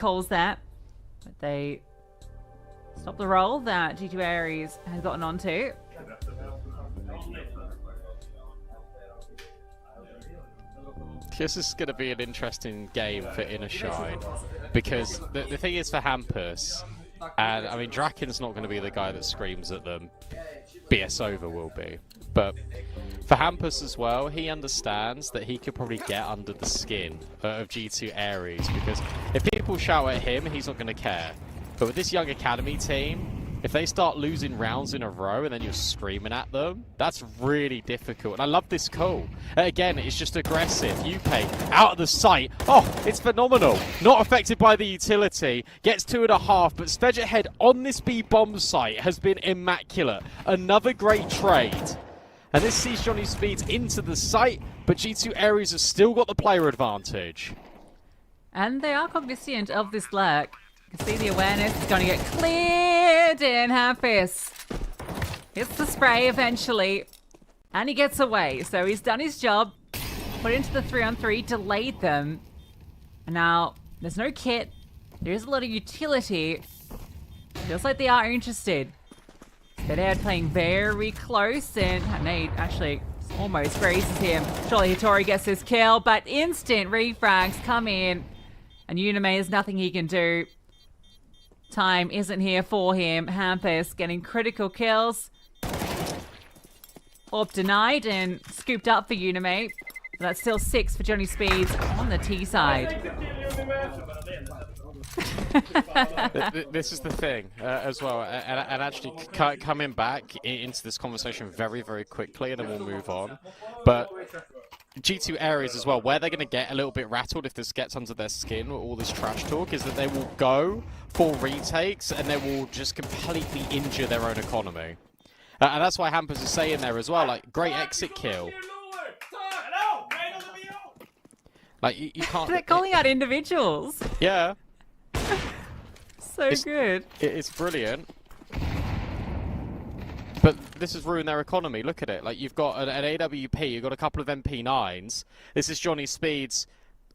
calls that. But they stop the roll that G2 Aries has gotten onto. This is going to be an interesting game for Inner Shine, because the thing is for Hampus, and I mean Draken's not going to be the guy that screams at them, BS over will be, but for Hampus as well, he understands that he could probably get under the skin of G2 Aries, because if people shout at him, he's not going to care. But with this young academy team, if they start losing rounds in a row and then you're screaming at them, that's really difficult. And I love this call. Again, it's just aggressive. UK out of the sight. Oh, it's phenomenal. Not affected by the utility. Gets 2.5, but Svedget Head on this B bomb site has been immaculate. Another great trade. And this sees Johnny Speeds into the site, but G2 Aries have still got the player advantage. And they are cognizant of this lurk. You can see the awareness is going to get cleared in Hampus. Hits the spray eventually. And he gets away. So he's done his job. Put into the 3-on-3, delayed them. And now, there's no kit. There is a lot of utility. Feels like they are interested. They're playing very close, and Nate actually almost grazes him. Surely Hattori gets his kill, but instant refrags come in. And Unime, there's nothing he can do. Time isn't here for him. Hampus getting critical kills. Orb denied and scooped up for Unime. But that's still 6 for Johnny Speeds on the T side. This is the thing as well, and actually coming back into this conversation very, very quickly, and then we'll move on. But G2 Aries as well, where they're going to get a little bit rattled if this gets under their skin, all this trash talk, is that they will go for retakes and they will just completely injure their own economy. And that's why Hampus is saying there as well, like, great exit kill. Like, you can't... They're calling out individuals. Yeah. So good. It's brilliant. But this has ruined their economy. Look at it. Like, you've got an AWP, you've got a couple of MP9s. This is Johnny Speeds.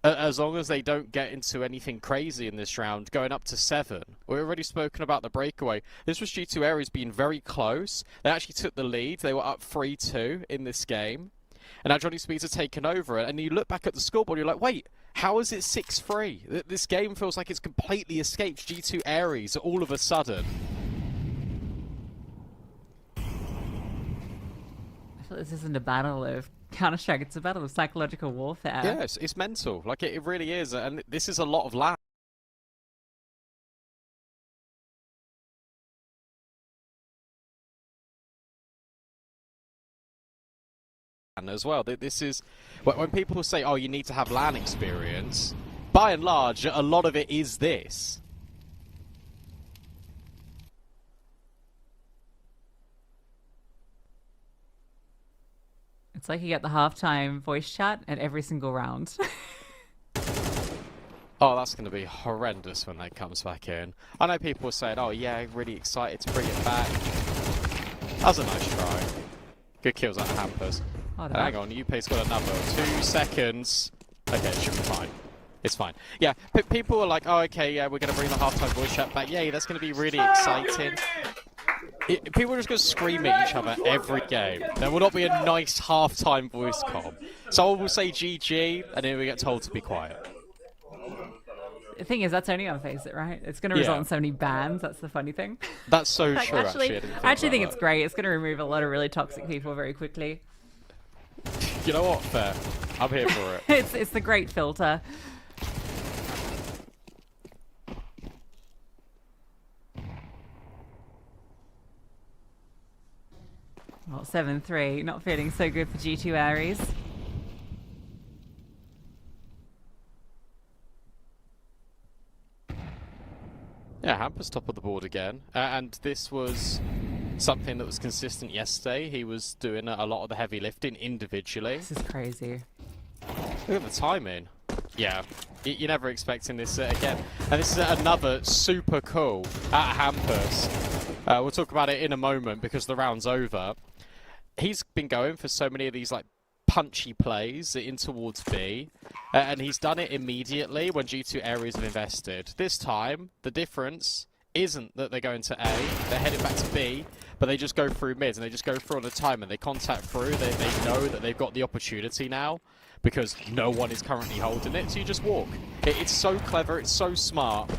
As long as they don't get into anything crazy in this round, going up to 7. We've already spoken about the breakaway. This was G2 Aries being very close. They actually took the lead. They were up 3-2 in this game. And now Johnny Speeds has taken over it. And you look back at the scoreboard, you're like, wait, how is it 6-3? This game feels like it's completely escaped G2 Aries all of a sudden. I feel this isn't a battle of Counter-Strike, it's a battle of psychological warfare. Yes, it's mental. Like, it really is. And this is a lot of lag as well. This is when people say, oh, you need to have LAN experience, by and large a lot of it is this. It's like you get the halftime voice chat at every single round. Oh, that's going to be horrendous when that comes back in. I know people are saying, oh yeah, really excited to bring it back. That was a nice try. Good kills out of Hampus. Oh, Hang on, UP's got another 2 seconds. Okay, it should be fine. It's fine. Yeah, people are like, oh, okay, yeah, we're going to bring the halftime voice chat back. Yay, that's going to be really exciting. People are just going to scream at each other every game. There will not be a nice halftime voice comm. Someone will say GG, and then we get told to be quiet. The thing is, that's only on Faceit, right? It's going to result in so many bans. That's the funny thing. That's so like, true, I actually think it's great. It's going to remove a lot of really toxic people very quickly. You know what? Fair. I'm here for it. It's the great filter. Well, 7-3. Not feeling so good for G2 Aries. Yeah, Hampus top of the board again. And this was something that was consistent yesterday. He was doing a lot of the heavy lifting individually. This is crazy. Look at the timing. Yeah, you're never expecting this again. And this is another super cool at Hampus. We'll talk about it in a moment because the round's over. He's been going for so many of these like punchy plays in towards B, and he's done it immediately when G2 Ares have invested. This time, the difference isn't that they're going to A, they're headed back to B, but they just go through mids, and they just go through on a time, and they contact through. They know that they've got the opportunity now, because no one is currently holding it, so you just walk. It's so clever, it's so smart.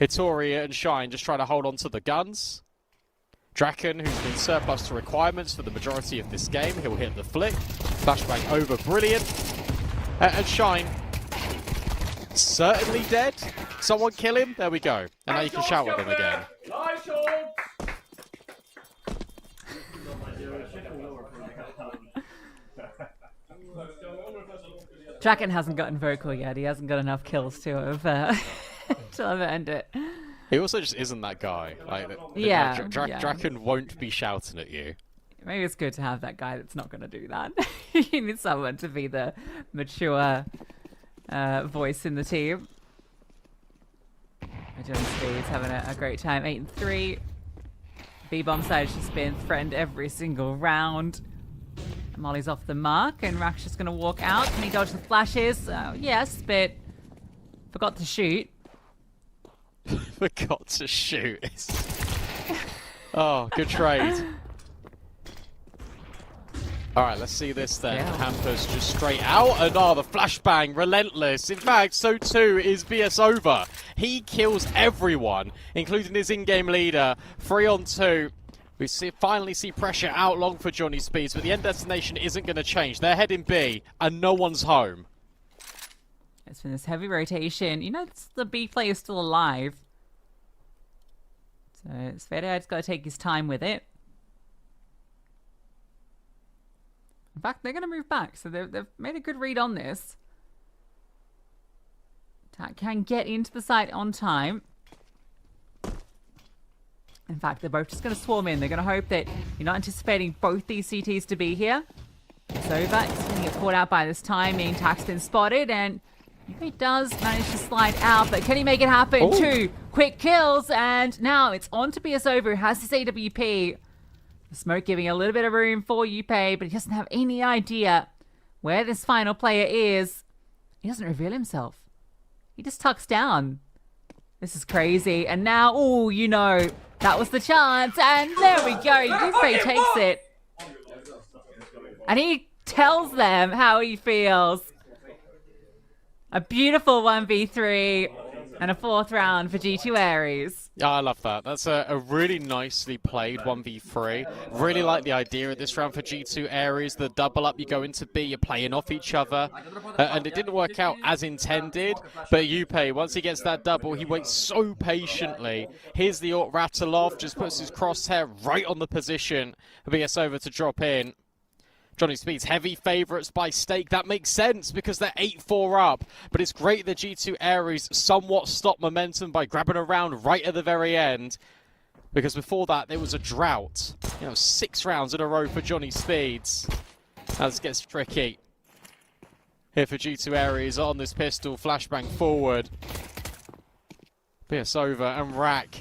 Hitoria and Shine just trying to hold on to the guns. Draken, who's been surplus to requirements for the majority of this game, he'll hit the flick. Flashbang over, brilliant. And Shine, certainly dead. Someone kill him, there we go. And now you can shout at him again. Draken hasn't gotten vocal yet. He hasn't got enough kills to have earned it. He also just isn't that guy. Like, Yeah. Draken won't be shouting at you. Maybe it's good to have that guy that's not going to do that. You need someone to be the mature voice in the team. Johnny Speed's having a great time. 8-3. B-bomb side just been threatened every single round. Molly's off the mark, and Rak's just going to walk out. Can he dodge the flashes? Yes, but forgot to shoot. Forgot to shoot. Oh, good trade. Alright, let's see this then. Yeah. Hampers just straight out, and the flashbang, relentless. In fact, so too is BS Over. He kills everyone, including his in-game leader. 3 on 2. We finally see pressure out long for Johnny Speeds, but the end destination isn't going to change. They're heading B, and no one's home. It's been this heavy rotation. You know, the B player is still alive. So Svedhead's got to take his time with it. In fact, they're going to move back, so they've made a good read on this. Tak can get into the site on time. In fact, they're both just going to swarm in. They're going to hope that you're not anticipating both these CTs to be here. It's over. It's going to get caught out by this timing. Tak's been spotted, and he does manage to slide out, but can he make it happen? Oh. 2 quick kills, and now it's on to BS Over, who has his AWP. The smoke giving a little bit of room for Yuppei, but he doesn't have any idea where this final player is. He doesn't reveal himself. He just tucks down. This is crazy. And now, oh, you know, that was the chance. And there we go. Yuppei takes it. And he tells them how he feels. A beautiful 1v3 and a 4th round for G2 Ares. Yeah, I love that. That's a really nicely played 1v3. Really like the idea of this round for G2 Ares. The double up, you go into B, you're playing off each other. And it didn't work out as intended. But Yuppei, once he gets that double, he waits so patiently. Here's the ult rattle off, just puts his crosshair right on the position for BS Over to drop in. Johnny Speeds, heavy favourites by stake. That makes sense because they're 8-4 up. But it's great that G2 Ares somewhat stopped momentum by grabbing a round right at the very end. Because before that, there was a drought. 6 rounds in a row for Johnny Speeds. Now this gets tricky. Here for G2 Ares on this pistol. Flashbang forward. BS Over and Rak.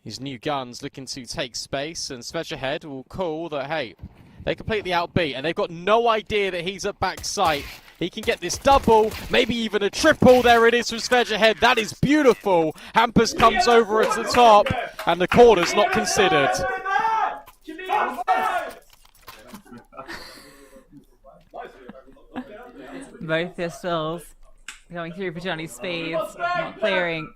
His new guns looking to take space, and Svedgehead will call that, hey, they completely outbeat, and they've got no idea that he's at back sight. He can get this double, maybe even a triple. There it is from Svedgehead. That is beautiful. Hampers comes over at the top, and the corner's not considered. Both pistols going through for Johnny Speeds, not clearing.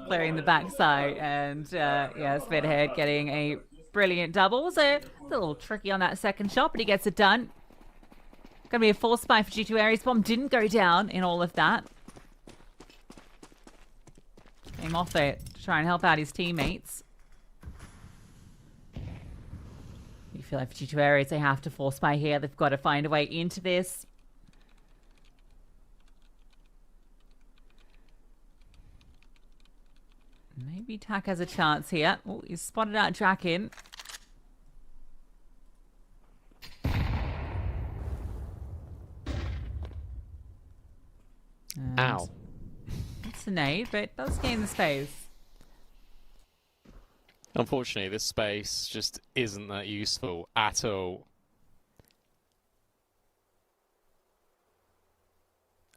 Clearing the backside, and yeah, Svedhead getting a brilliant double. So a little tricky on that second shot, but he gets it done. Gonna be a force spy for G2 Ares. Bomb didn't go down in all of that. Came off it to try and help out his teammates. You feel like for G2 Ares, they have to force spy here. They've got to find a way into this. Maybe Tak has a chance here. Oh, he's spotted out Draken. Ow. It's a nade, but it does gain the space. Unfortunately, this space just isn't that useful at all.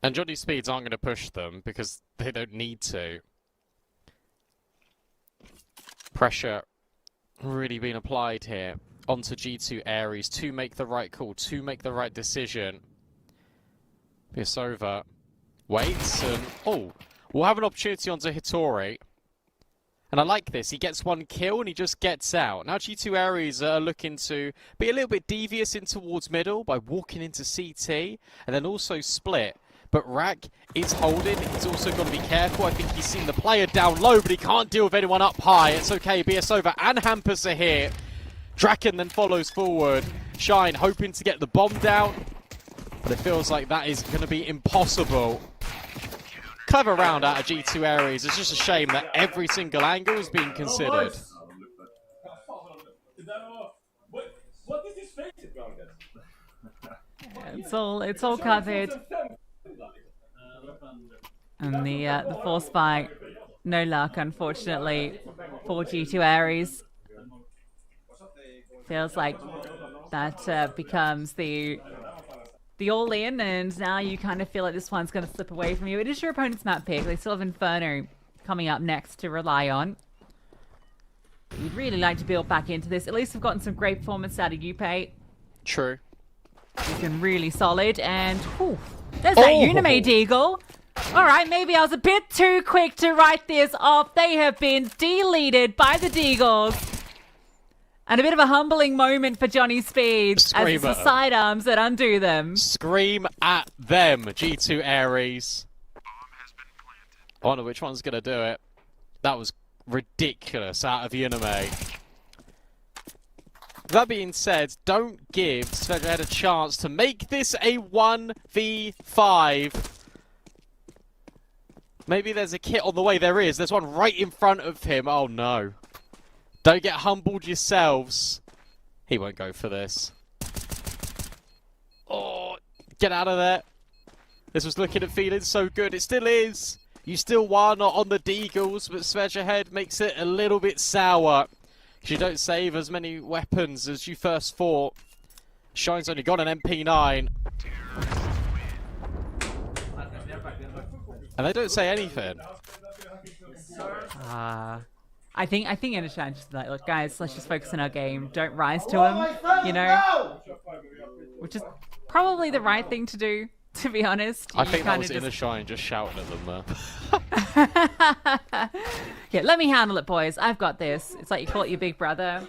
And Johnny Speeds aren't going to push them because they don't need to. Pressure really being applied here onto G2 Ares to make the right call, to make the right decision. Pisova waits and, oh, we'll have an opportunity onto Hitori. And I like this. He gets one kill and he just gets out. Now G2 Ares are looking to be a little bit devious in towards middle by walking into CT and then also split. But Rack is holding. He's also got to be careful. I think he's seen the player down low, but he can't deal with anyone up high. It's okay. Biasova and Hampus are here. Draken then follows forward. Shine hoping to get the bomb down. But it feels like that is going to be impossible. Clever round out of G2 Ares. It's just a shame that every single angle is being considered. It's all covered. And the force fight, no luck, unfortunately, for G2 Ares. Feels like that becomes the all-in, and now you kind of feel like this one's going to slip away from you. It is your opponent's map pick. They still have Inferno coming up next to rely on. You'd really like to build back into this. At least we've gotten some great performance out of Upay. True. He's been really solid, and whew, there's that Unime Deagle. All right, maybe I was a bit too quick to write this off. They have been deleted by the Deagles. And a bit of a humbling moment for Johnny Speeds as it's the sidearms that undo them. Scream at them, G2 Ares. I wonder which one's going to do it. That was ridiculous out of Unime. That being said, don't give Svedred a chance to make this a 1v5. Maybe there's a kit on the way. There is. There's one right in front of him. Oh, no. Don't get humbled yourselves. He won't go for this. Oh, get out of there. This was looking and feeling so good. It still is. You still won on the Deagles, but Svedred makes it a little bit sour. You don't save as many weapons as you first thought. Shine's only got an MP9. And they don't say anything. I think Innishan just like, look, guys, let's just focus on our game. Don't rise to him, you know? Which is probably the right thing to do, to be honest. I think that was Innishan just shouting at them there. Yeah, let me handle it, boys. I've got this. It's like you call it your big brother.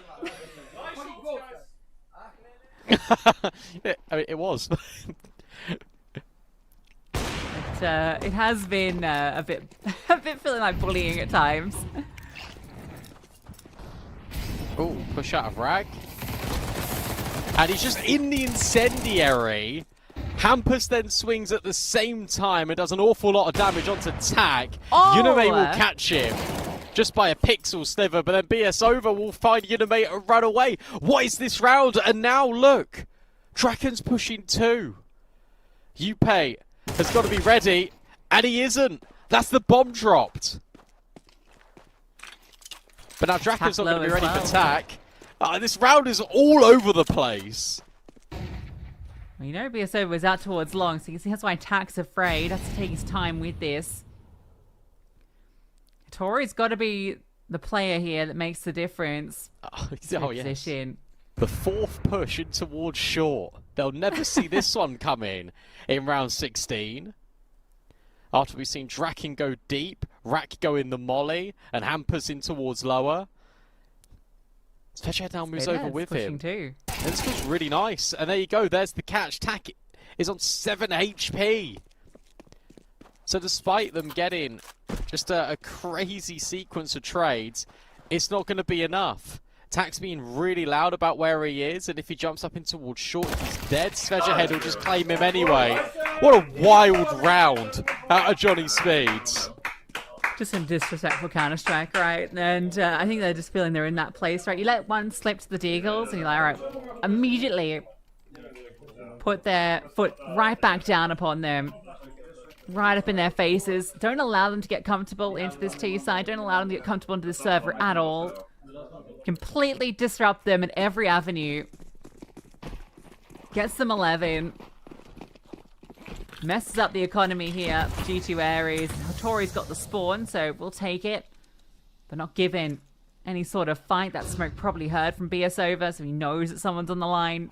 Yeah, I mean, it was. It has been a bit feeling like bullying at times. Oh, push out of Rag. And he's just in the incendiary. Hampus then swings at the same time and does an awful lot of damage onto Tag. Oh! Unime will catch him just by a pixel sliver, but then Biasova will find Unime and run away. What is this round? And now look, Draken's pushing too. Upay has got to be ready, and he isn't. That's the bomb dropped. But now Draken's not going to be ready for Tack. This round is all over the place. Well, you know Biasova was out towards long, so you can see that's why Tack's afraid. Has to take his time with this. Tori's got to be the player here that makes the difference. Oh, yes. Position. The fourth push in towards short. They'll never see this one coming in round 16. After we've seen Draken go deep, Rack go in the molly, and Hampus in towards lower. Svedred now moves over with him. Too. And this feels really nice. And there you go, there's the catch. Tack is on 7 HP. So despite them getting just a crazy sequence of trades, it's not going to be enough. Tack's being really loud about where he is, and if he jumps up in towards short, he's dead. Svedred will just claim him anyway. What a wild round out of Johnny Speeds. Just some disrespectful Counter-Strike, right? And I think they're just feeling they're in that place, right? You let one slip to the Deagles, and you're like, all right, immediately put their foot right back down upon them. Right up in their faces. Don't allow them to get comfortable into this T side. Don't allow them to get comfortable into this server at all. Completely disrupt them in every avenue. Gets them 11. Messes up the economy here for G2 Ares. Tori's got the spawn, so we'll take it. But not given any sort of fight. That smoke probably heard from BS over, so he knows that someone's on the line.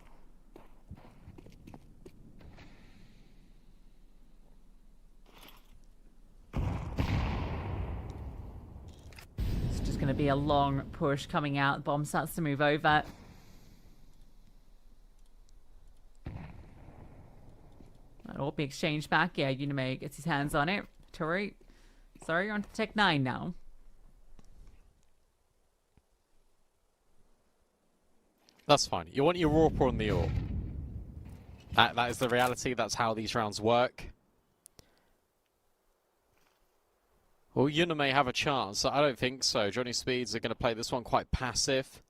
It's just going to be a long push coming out. Bomb starts to move over. That'll be exchanged back. Yeah, Unime gets his hands on it. Tori, sorry, you're on to Tech 9 now. That's fine. You want your AWP on the AWP. That is the reality. That's how these rounds work. Well, Unime have a chance. I don't think so. Johnny Speeds are going to play this one quite passive.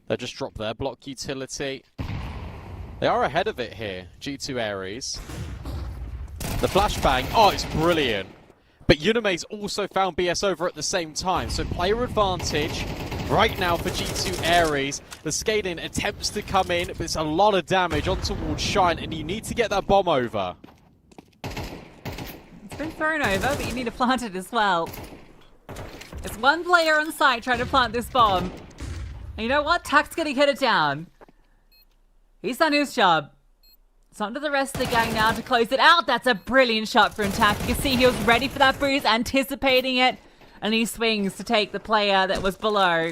They'll just drop their block utility. They are ahead of it here, G2 Ares. The flashbang, oh, it's brilliant. But Unime's also found BS over at the same time, so player advantage right now for G2 Ares. The scaling attempts to come in, but it's a lot of damage on towards Shine, and you need to get that bomb over. It's been thrown over, but you need to plant it as well. It's one player on site trying to plant this bomb. And you know what? Tak's gonna get it down. He's done his job. It's on to the rest of the gang now to close it out. That's a brilliant shot from Tak. You can see he was ready for that boost, anticipating it. And he swings to take the player that was below.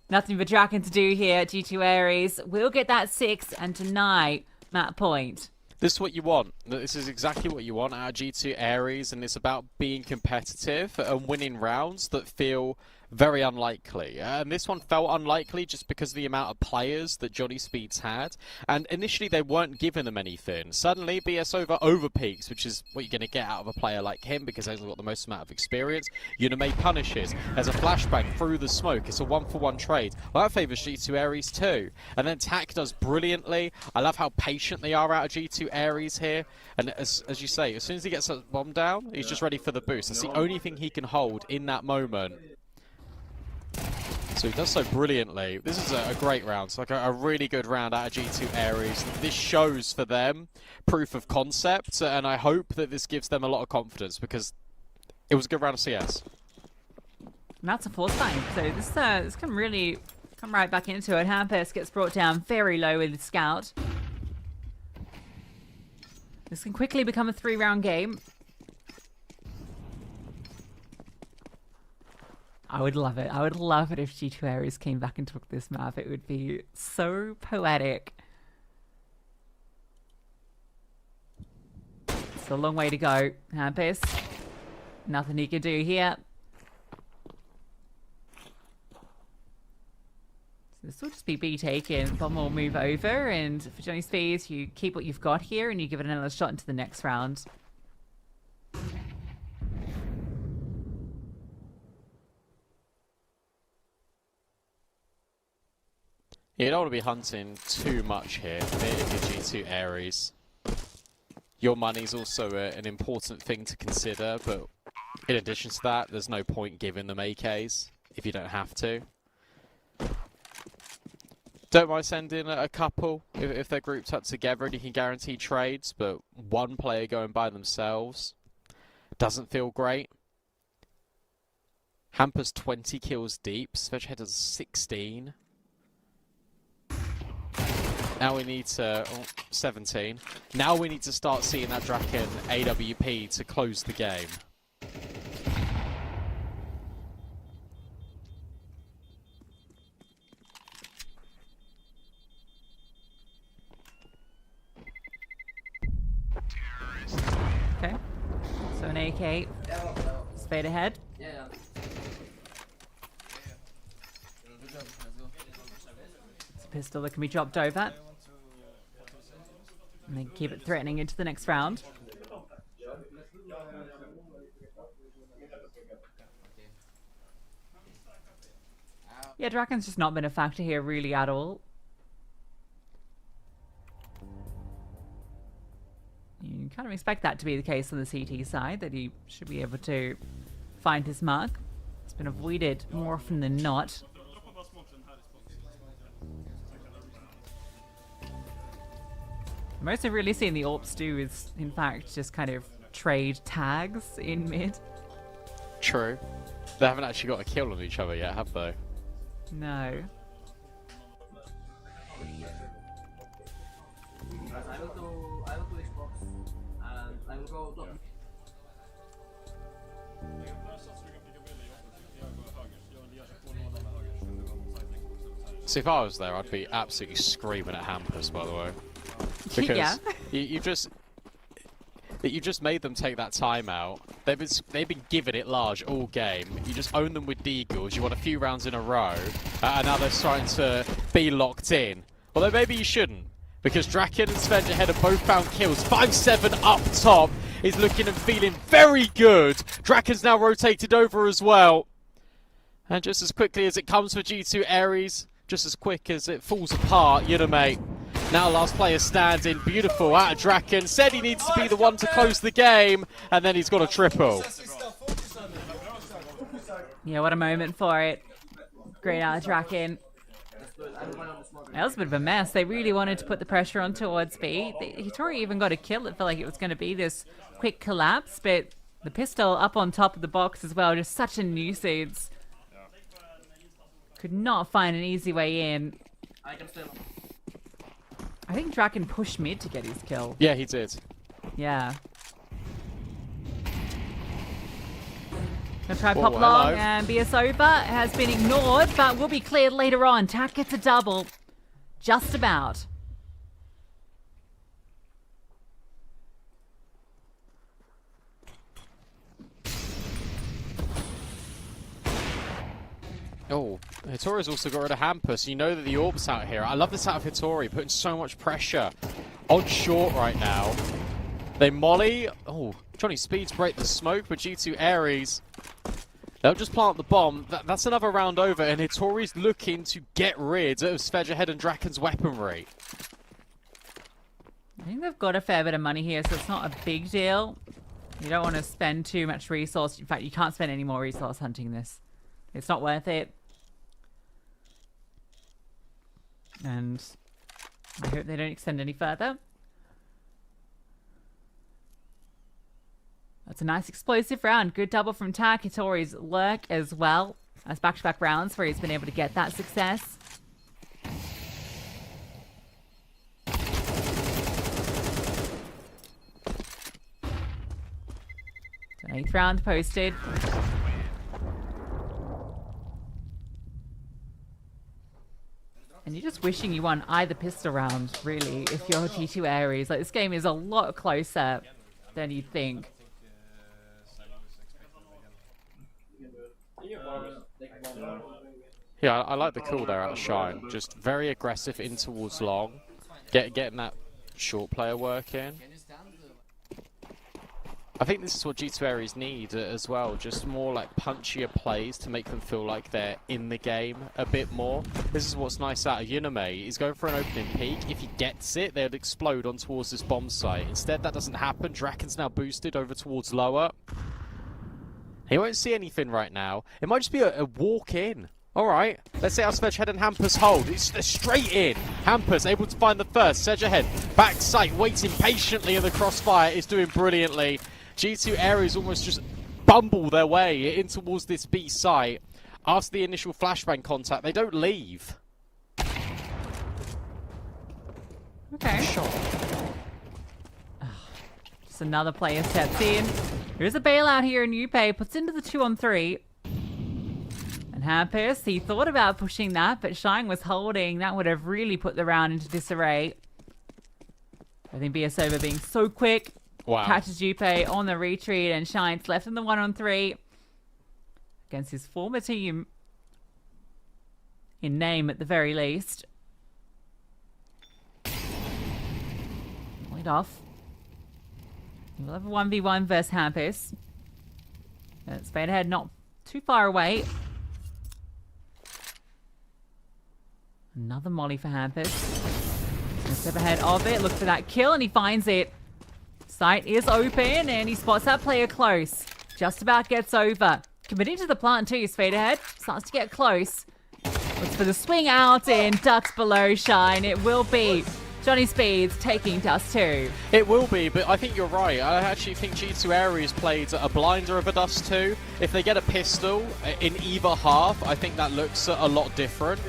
Nothing for Draken to do here. G2 Ares will get that 6 and deny that point. This is what you want. This is exactly what you want out of G2 Ares, and it's about being competitive and winning rounds that feel very unlikely. And this one felt unlikely just because of the amount of players that Johnny Speeds had. And initially they weren't giving them anything. Suddenly BS over peaks, which is what you're going to get out of a player like him because he's got the most amount of experience. Unime punishes. There's a flashbang through the smoke. It's a 1-for-1 trade. Well, that favours G2 Ares too. And then Tak does brilliantly. I love how patient they are out of G2 Ares here. And as you say, as soon as he gets a bomb down, he's just ready for the boost. That's the only thing he can hold in that moment. So he does so brilliantly. This is a great round. It's like a really good round out of G2 Ares. This shows for them proof of concept, and I hope that this gives them a lot of confidence because it was a good round of CS. And that's a force time. So this can really come right back into it. Hampus gets brought down very low with the scout. This can quickly become a 3-round game. I would love it. I would love it if G2 Ares came back and took this map. It would be so poetic. It's a long way to go. Hampus. Nothing he can do here. So this will just be B taken. Bomb will move over, and for Johnny Speeds, you keep what you've got here and you give it another shot into the next round. You don't want to be hunting too much here if you're G2 Ares. Your money's also an important thing to consider, but in addition to that, there's no point giving them AKs if you don't have to. Don't mind sending a couple if they're grouped up together and you can guarantee trades, but one player going by themselves doesn't feel great. Hampers 20 kills deep, Svedgehead has 16. Now we need to... Oh, 17. Now we need to start seeing that Draken AWP to close the game. Okay. So an AK. Spade ahead. It's a pistol that can be dropped over. And then keep it threatening into the next round. Yeah, Draken's just not been a factor here really at all. You kind of expect that to be the case on the CT side, that he should be able to find his mark. It's been avoided more often than not. Most I've really seen the AWPs do is, in fact, just kind of trade tags in mid. True. They haven't actually got a kill on each other yet, have they? No. I will to Esports and I will go top. See, if I was there, I'd be absolutely screaming at Hampus, by the way. Because Yeah. you just made them take that timeout. They've been giving it large all game. You just own them with deagles. You won a few rounds in a row, and now they're starting to be locked in. Although maybe you shouldn't, because Draken and Svenja have both found kills. 5-7 up top is looking and feeling very good. Draken's now rotated over as well, and just as quickly as it comes for G2 Ares, just as quick as it falls apart, Unimate. Now last player standing, beautiful out of Draken. Said he needs to be the one to close the game, and then he's got a triple. Yeah, what a moment for it. Great out of Draken. That was a bit of a mess. They really wanted to put the pressure on towards B. Hitori even got a kill. It felt like it was going to be this quick collapse, but the pistol up on top of the box as well, just such a nuisance. Could not find an easy way in. I think Draken pushed mid to get his kill. Yeah, he did. Yeah. Gonna try Oh, pop long, hello. and BS over has been ignored, but will be cleared later on. Tak gets a double. Just about. Oh, Hitori's also got rid of Hampus. You know that the orb's out here. I love this out of Hitori, putting so much pressure on short right now. They molly. Oh, Johnny Speeds break the smoke, but G2 Ares, they'll just plant the bomb. That's another round over, and Hitori's looking to get rid of Svedjahead and Draken's weaponry. I think they've got a fair bit of money here, so it's not a big deal. You don't want to spend too much resource. In fact, you can't spend any more resource hunting this. It's not worth it. And I hope they don't extend any further. That's a nice explosive round. Good double from Tak. Hitori's lurk as well as back-to-back rounds where he's been able to get that success. An 8th round posted. And you're just wishing you won either pistol round, really, if you're G2 Ares. Like, this game is a lot closer than you'd think. Yeah, I like the call there out of Shine. Just very aggressive in towards long. Getting that short player work in. I think this is what G2 Ares need as well. Just more like punchier plays to make them feel like they're in the game a bit more. This is what's nice out of Unime. He's going for an opening peak. If he gets it, they'll explode on towards this bomb site. Instead, that doesn't happen. Draken's now boosted over towards lower. He won't see anything right now. It might just be a walk in. Alright, let's see how Svedjahead and Hampus hold. It's straight in. Hampus able to find the first. Svedjahead back sight, waiting patiently, and the crossfire is doing brilliantly. G2 Ares almost just bumble their way in towards this B site. After the initial flashbang contact, they don't leave. Okay. Just another player steps in. There's a bailout here in Upe. Puts into the 2-on-3. And Hampus, he thought about pushing that, but Shine was holding. That would have really put the round into disarray. I think BSOver being so quick. Wow. Catches Jupe on the retreat, and Shine's left in the 1-on-3 against his former team. In name, at the very least. Lead off. We'll have a 1v1 versus Hampus. Spadehead not too far away. Another molly for Hampus. Gonna step ahead of it, look for that kill, and he finds it. Sight is open, and he spots that player close. Just about gets over. committing to the plant too. Fade ahead. Starts to get close. Looks for the swing out in ducks below Shine. It will be Johnny Speeds taking Dust 2. It will be, but I think you're right. I actually think G2 Aries played a blinder of a Dust 2. If they get a pistol in either half, I think that looks a lot different.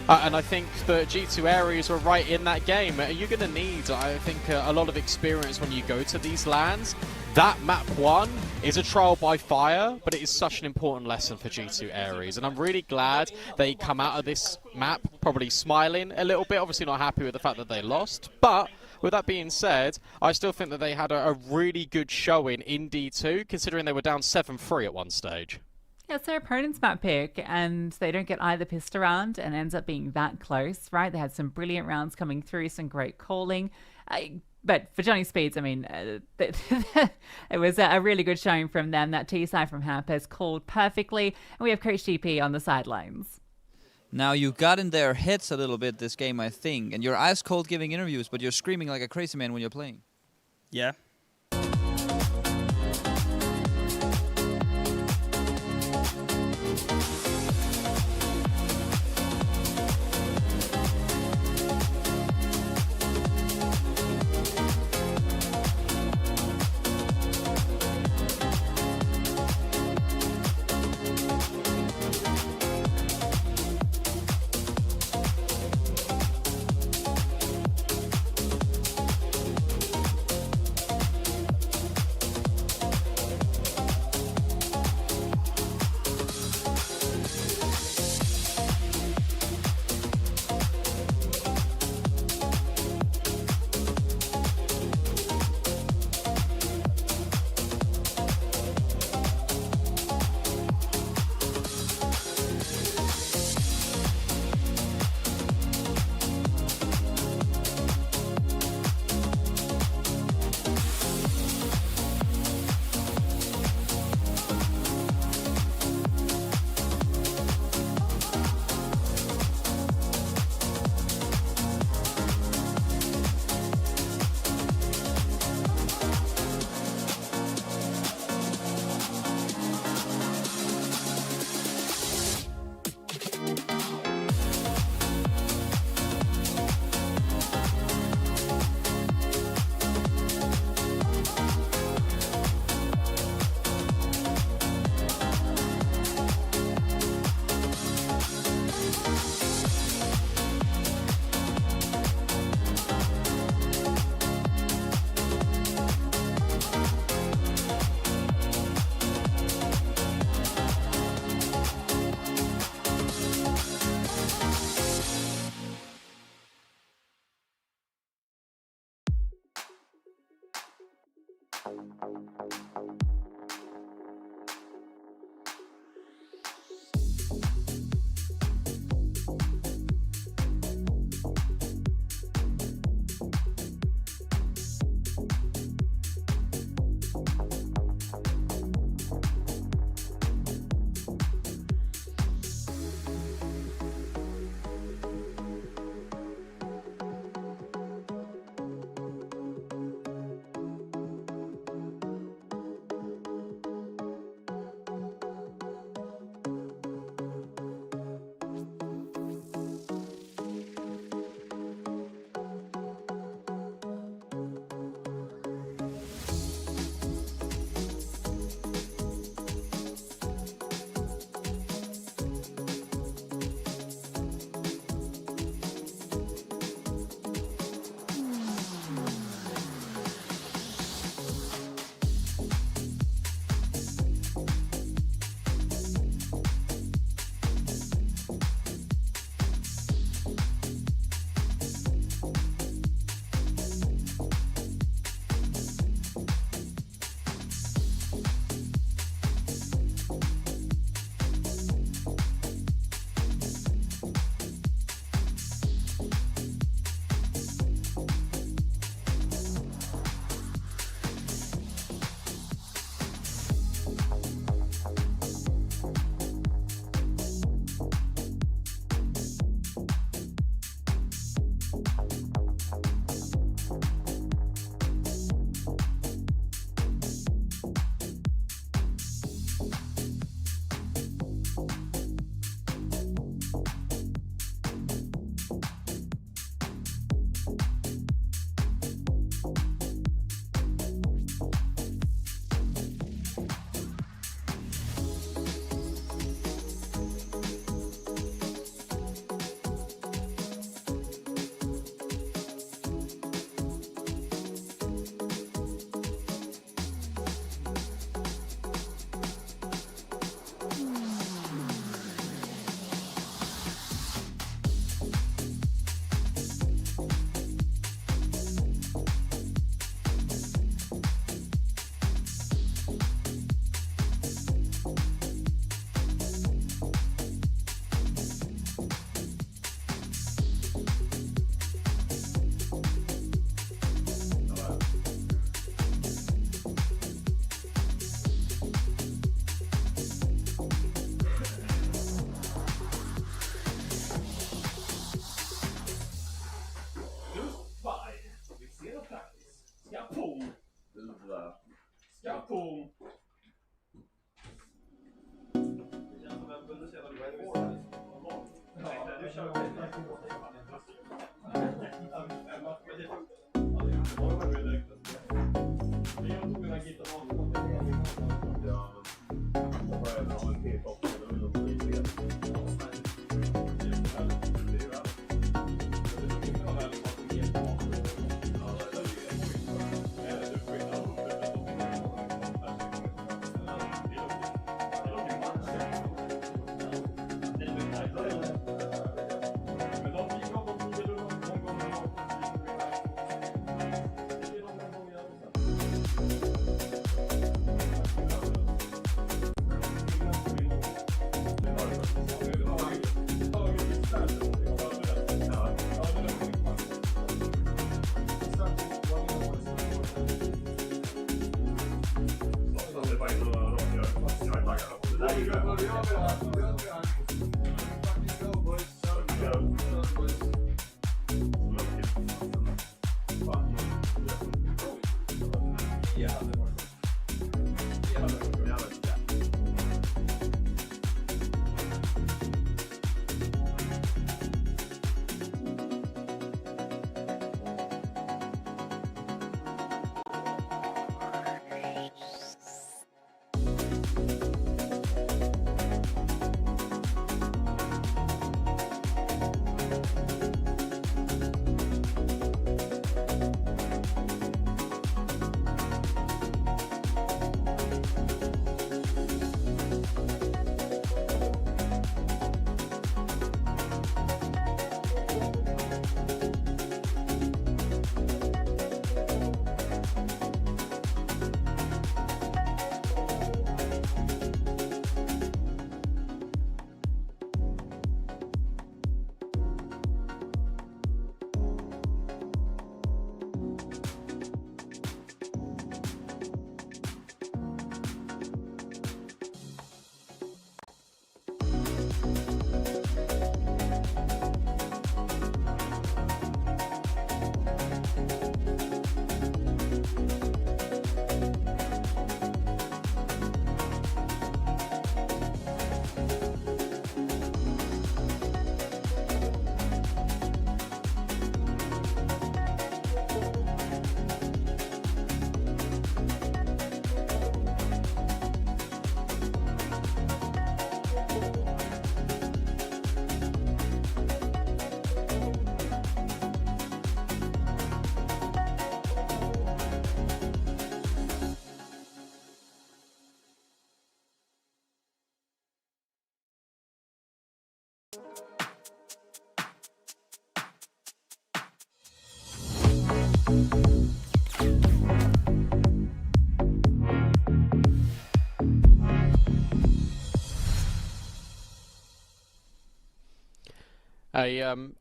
And I think that G2 Aries were right in that game. You're going to need, I think, a lot of experience when you go to these lands. That map 1 is a trial by fire, but it is such an important lesson for G2 Aries. And I'm really glad they come out of this map probably smiling a little bit. Obviously not happy with the fact that they lost. But with that being said, I still think that they had a really good showing in D2, considering they were down 7-3 at one stage. Yeah, it's their opponent's map pick, and they don't get either pissed around and ends up being that close, right? They had some brilliant rounds coming through, some great calling. But for Johnny Speeds, I mean, it was a really good showing from them. That T-side from Hampus called perfectly, and we have Coach TP on the sidelines. Now, you got in their heads a little bit this game, I think, and you're ice cold giving interviews, but you're screaming like a crazy man when you're playing. Yeah.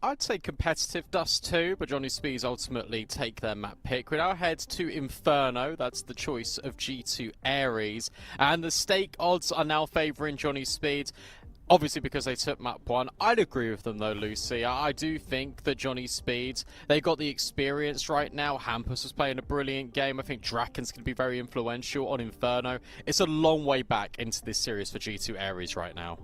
I'd say competitive Dust 2, but Johnny Speeds ultimately take their map pick. We now head to Inferno. That's the choice of G2 Ares, and the stake odds are now favouring Johnny Speeds. Obviously because they took map 1. I'd agree with them though, Lucy. I do think that Johnny Speeds, they've got the experience right now. Hampus was playing a brilliant game. I think Draken's going to be very influential on Inferno. It's a long way back into this series for G2 Ares right now.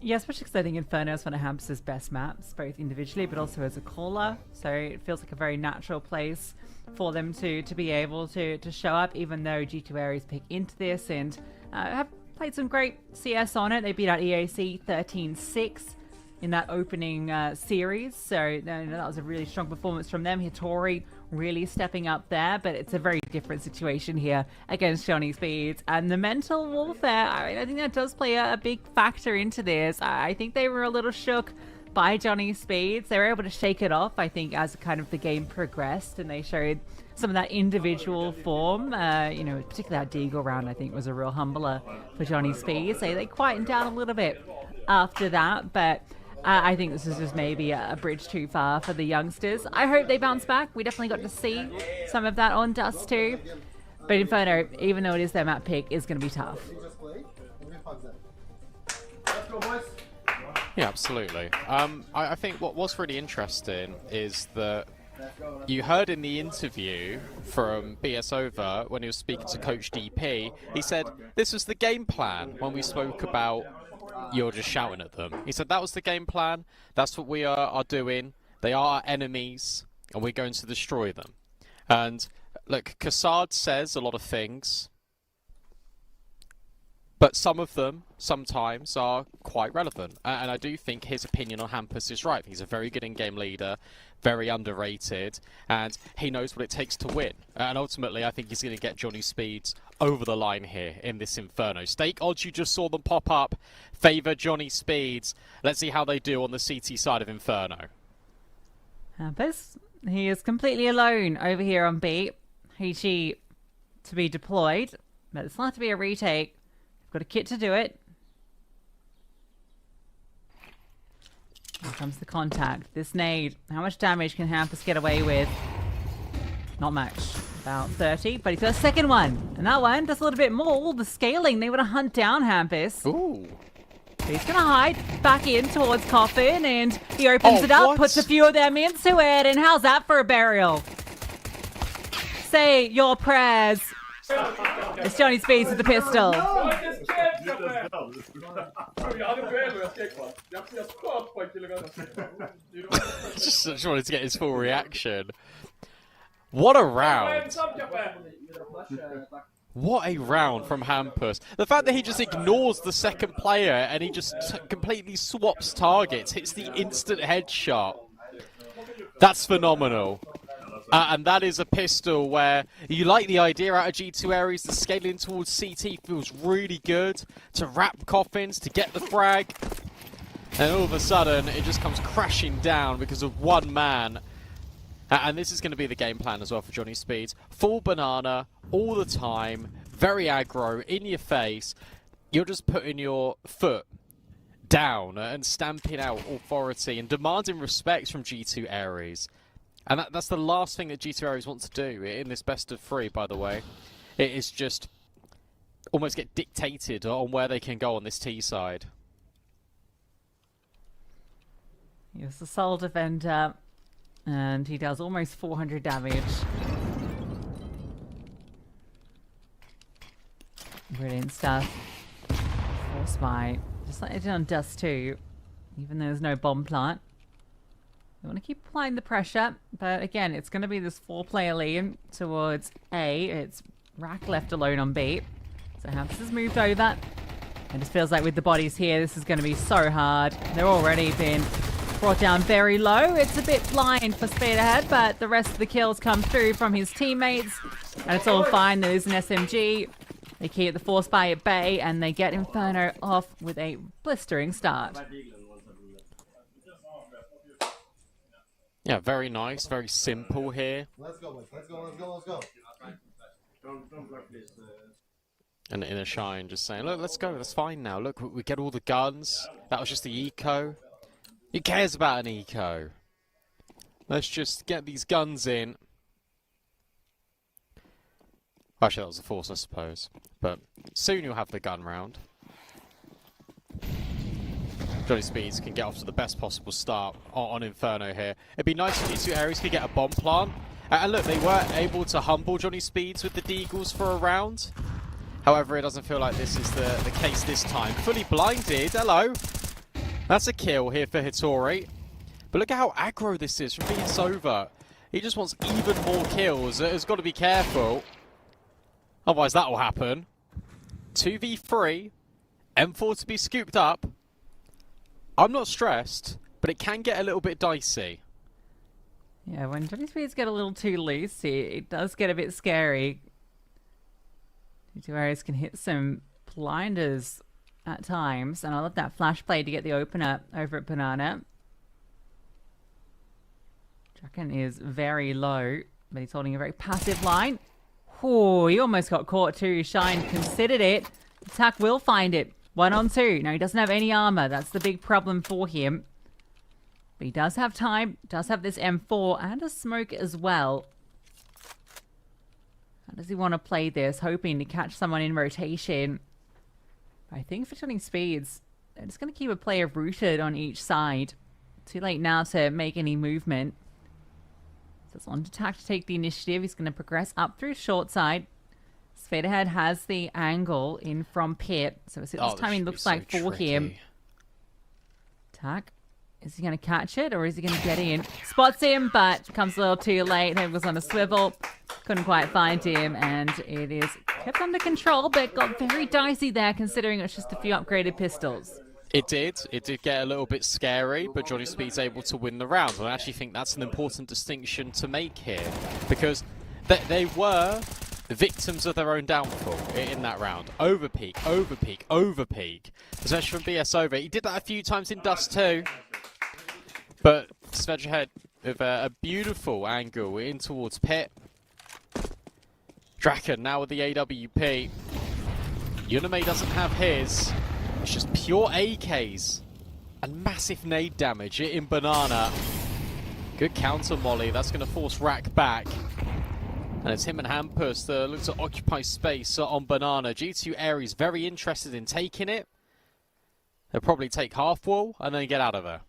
Yeah, especially because I think Inferno is one of Hampus's best maps, both individually but also as a caller. So it feels like a very natural place for them to be able to show up, even though G2 Ares pick into this and have played some great CS on it. They beat out EAC 13-6 in that opening series. So that was a really strong performance from them. Hitori really stepping up there, but it's a very different situation here against Johnny Speeds. And the mental warfare, I think that does play a big factor into this. I think they were a little shook by Johnny Speeds. They were able to shake it off, I think, as kind of the game progressed, and they showed some of that individual form. Particularly that Deagle round, I think, was a real humbler for Johnny Speeds. They quietened down a little bit after that, but I think this is just maybe a bridge too far for the youngsters. I hope they bounce back. We definitely got to see some of that on Dust 2. But Inferno, even though it is their map pick, is going to be tough. Yeah, absolutely. I think what's really interesting is that you heard in the interview from BS Over when he was speaking to Coach DP, he said this was the game plan when we spoke about you're just shouting at them. He said that was the game plan. That's what we are doing. They are our enemies, and we're going to destroy them. And look, Cassard says a lot of things, but some of them sometimes are quite relevant. And I do think his opinion on Hampus is right. He's a very good in-game leader, very underrated, and he knows what it takes to win. And ultimately, I think he's going to get Johnny Speeds over the line here in this Inferno. Stake odds, you just saw them pop up, favour Johnny Speeds. Let's see how they do on the CT side of Inferno. Hampus, he is completely alone over here on B. HE to be deployed, but it's not to be a retake. Got a kit to do it. Here comes the contact. This nade. How much damage can Hampus get away with? Not much. About 30, but he's got a second one. And that one does a little bit more. The scaling, they want to hunt down Hampus. Ooh. He's going to hide back in towards Coffin, and he opens it up, what? puts a few of them into it, and how's that for a burial? Say your prayers. It's Johnny Speeds with the pistol. Just wanted to get his full reaction. What a round. What a round from Hampus. The fact that he just ignores the second player and he just completely swaps targets, hits the instant headshot. That's phenomenal. And that is a pistol where you like the idea out of G2 Ares. The scaling towards CT feels really good. To wrap coffins, to get the frag. And all of a sudden, it just comes crashing down because of one man. And this is going to be the game plan as well for Johnny Speeds. Full banana, all the time, very aggro, in your face. You're just putting your foot down and stamping out authority and demanding respect from G2 Ares. And that's the last thing that G2 Ares wants to do in this best of 3, by the way. It is just almost get dictated on where they can go on this T side. He's the sole defender, and he does almost 400 damage. Brilliant stuff. Force buy. Just like they did on Dust 2, even though there's no bomb plant. They want to keep applying the pressure, but again, it's going to be this 4-player lead towards A. It's Rack left alone on B. So Hampus has moved over. And it feels like with the bodies here, this is going to be so hard. They're already been brought down very low. It's a bit blind for Speed ahead, but the rest of the kills come through from his teammates. And it's all fine. There's an SMG. They keep the force buy at bay, and they get Inferno off with a blistering start. Yeah, very nice, very simple here. Let's go, let's go, let's go, let's go. And in a shine, just saying, look, let's go, that's fine now. Look, we get all the guns. That was just the eco. Who cares about an eco? Let's just get these guns in. Actually, that was a force, I suppose. But soon you'll have the gun round. Johnny Speeds can get off to the best possible start on Inferno here. It'd be nice if G2 Ares could get a bomb plant. And look, they were able to humble Johnny Speeds with the Deagles for a round. However, it doesn't feel like this is the case this time. Fully blinded, hello. That's a kill here for Hitori. But look at how aggro this is from BS Over. He just wants even more kills. He's got to be careful. Otherwise that will happen. 2v3. M4 to be scooped up. I'm not stressed, but it can get a little bit dicey. Yeah, when Johnny Speeds get a little too loose, it does get a bit scary. G2 Ares can hit some blinders at times, and I love that flash play to get the opener over at Banana. Draken is very low, but he's holding a very passive line. Oh, he almost got caught too. Shine considered it. Attack will find it. 1 on 2. Now, he doesn't have any armor. That's the big problem for him. But he does have time. Does have this M4 and a smoke as well. How does he want to play this? Hoping to catch someone in rotation. I think for Johnny Speeds, they're just going to keep a player rooted on each side. Too late now to make any movement. it's on to Tack to take the initiative. He's going to progress up through short side. Spaderhead has the angle in from pit, so this timing looks like for him. Tack, is he going to catch it or is he going to get in? Spots him, but comes a little too late. Head was on a swivel, couldn't quite find him, and it is kept under control, but got very dicey there considering it's just a few upgraded pistols. It did get a little bit scary, but Johnny Speed's able to win the round. And I actually think that's an important distinction to make here, because they were victims of their own downfall in that round. Overpeak, overpeak, overpeak. Especially from BS over. He did that a few times in Dust too. But Svedgehead with a beautiful angle in towards pit. Draken now with the AWP. Yuname doesn't have his. It's just pure AKs and massive nade damage in Banana. Good counter molly. That's going to force Rack back. And it's him and Hampus that look to occupy space on Banana. G2 Ares very interested in taking it. They'll probably take half wall and then get out of there.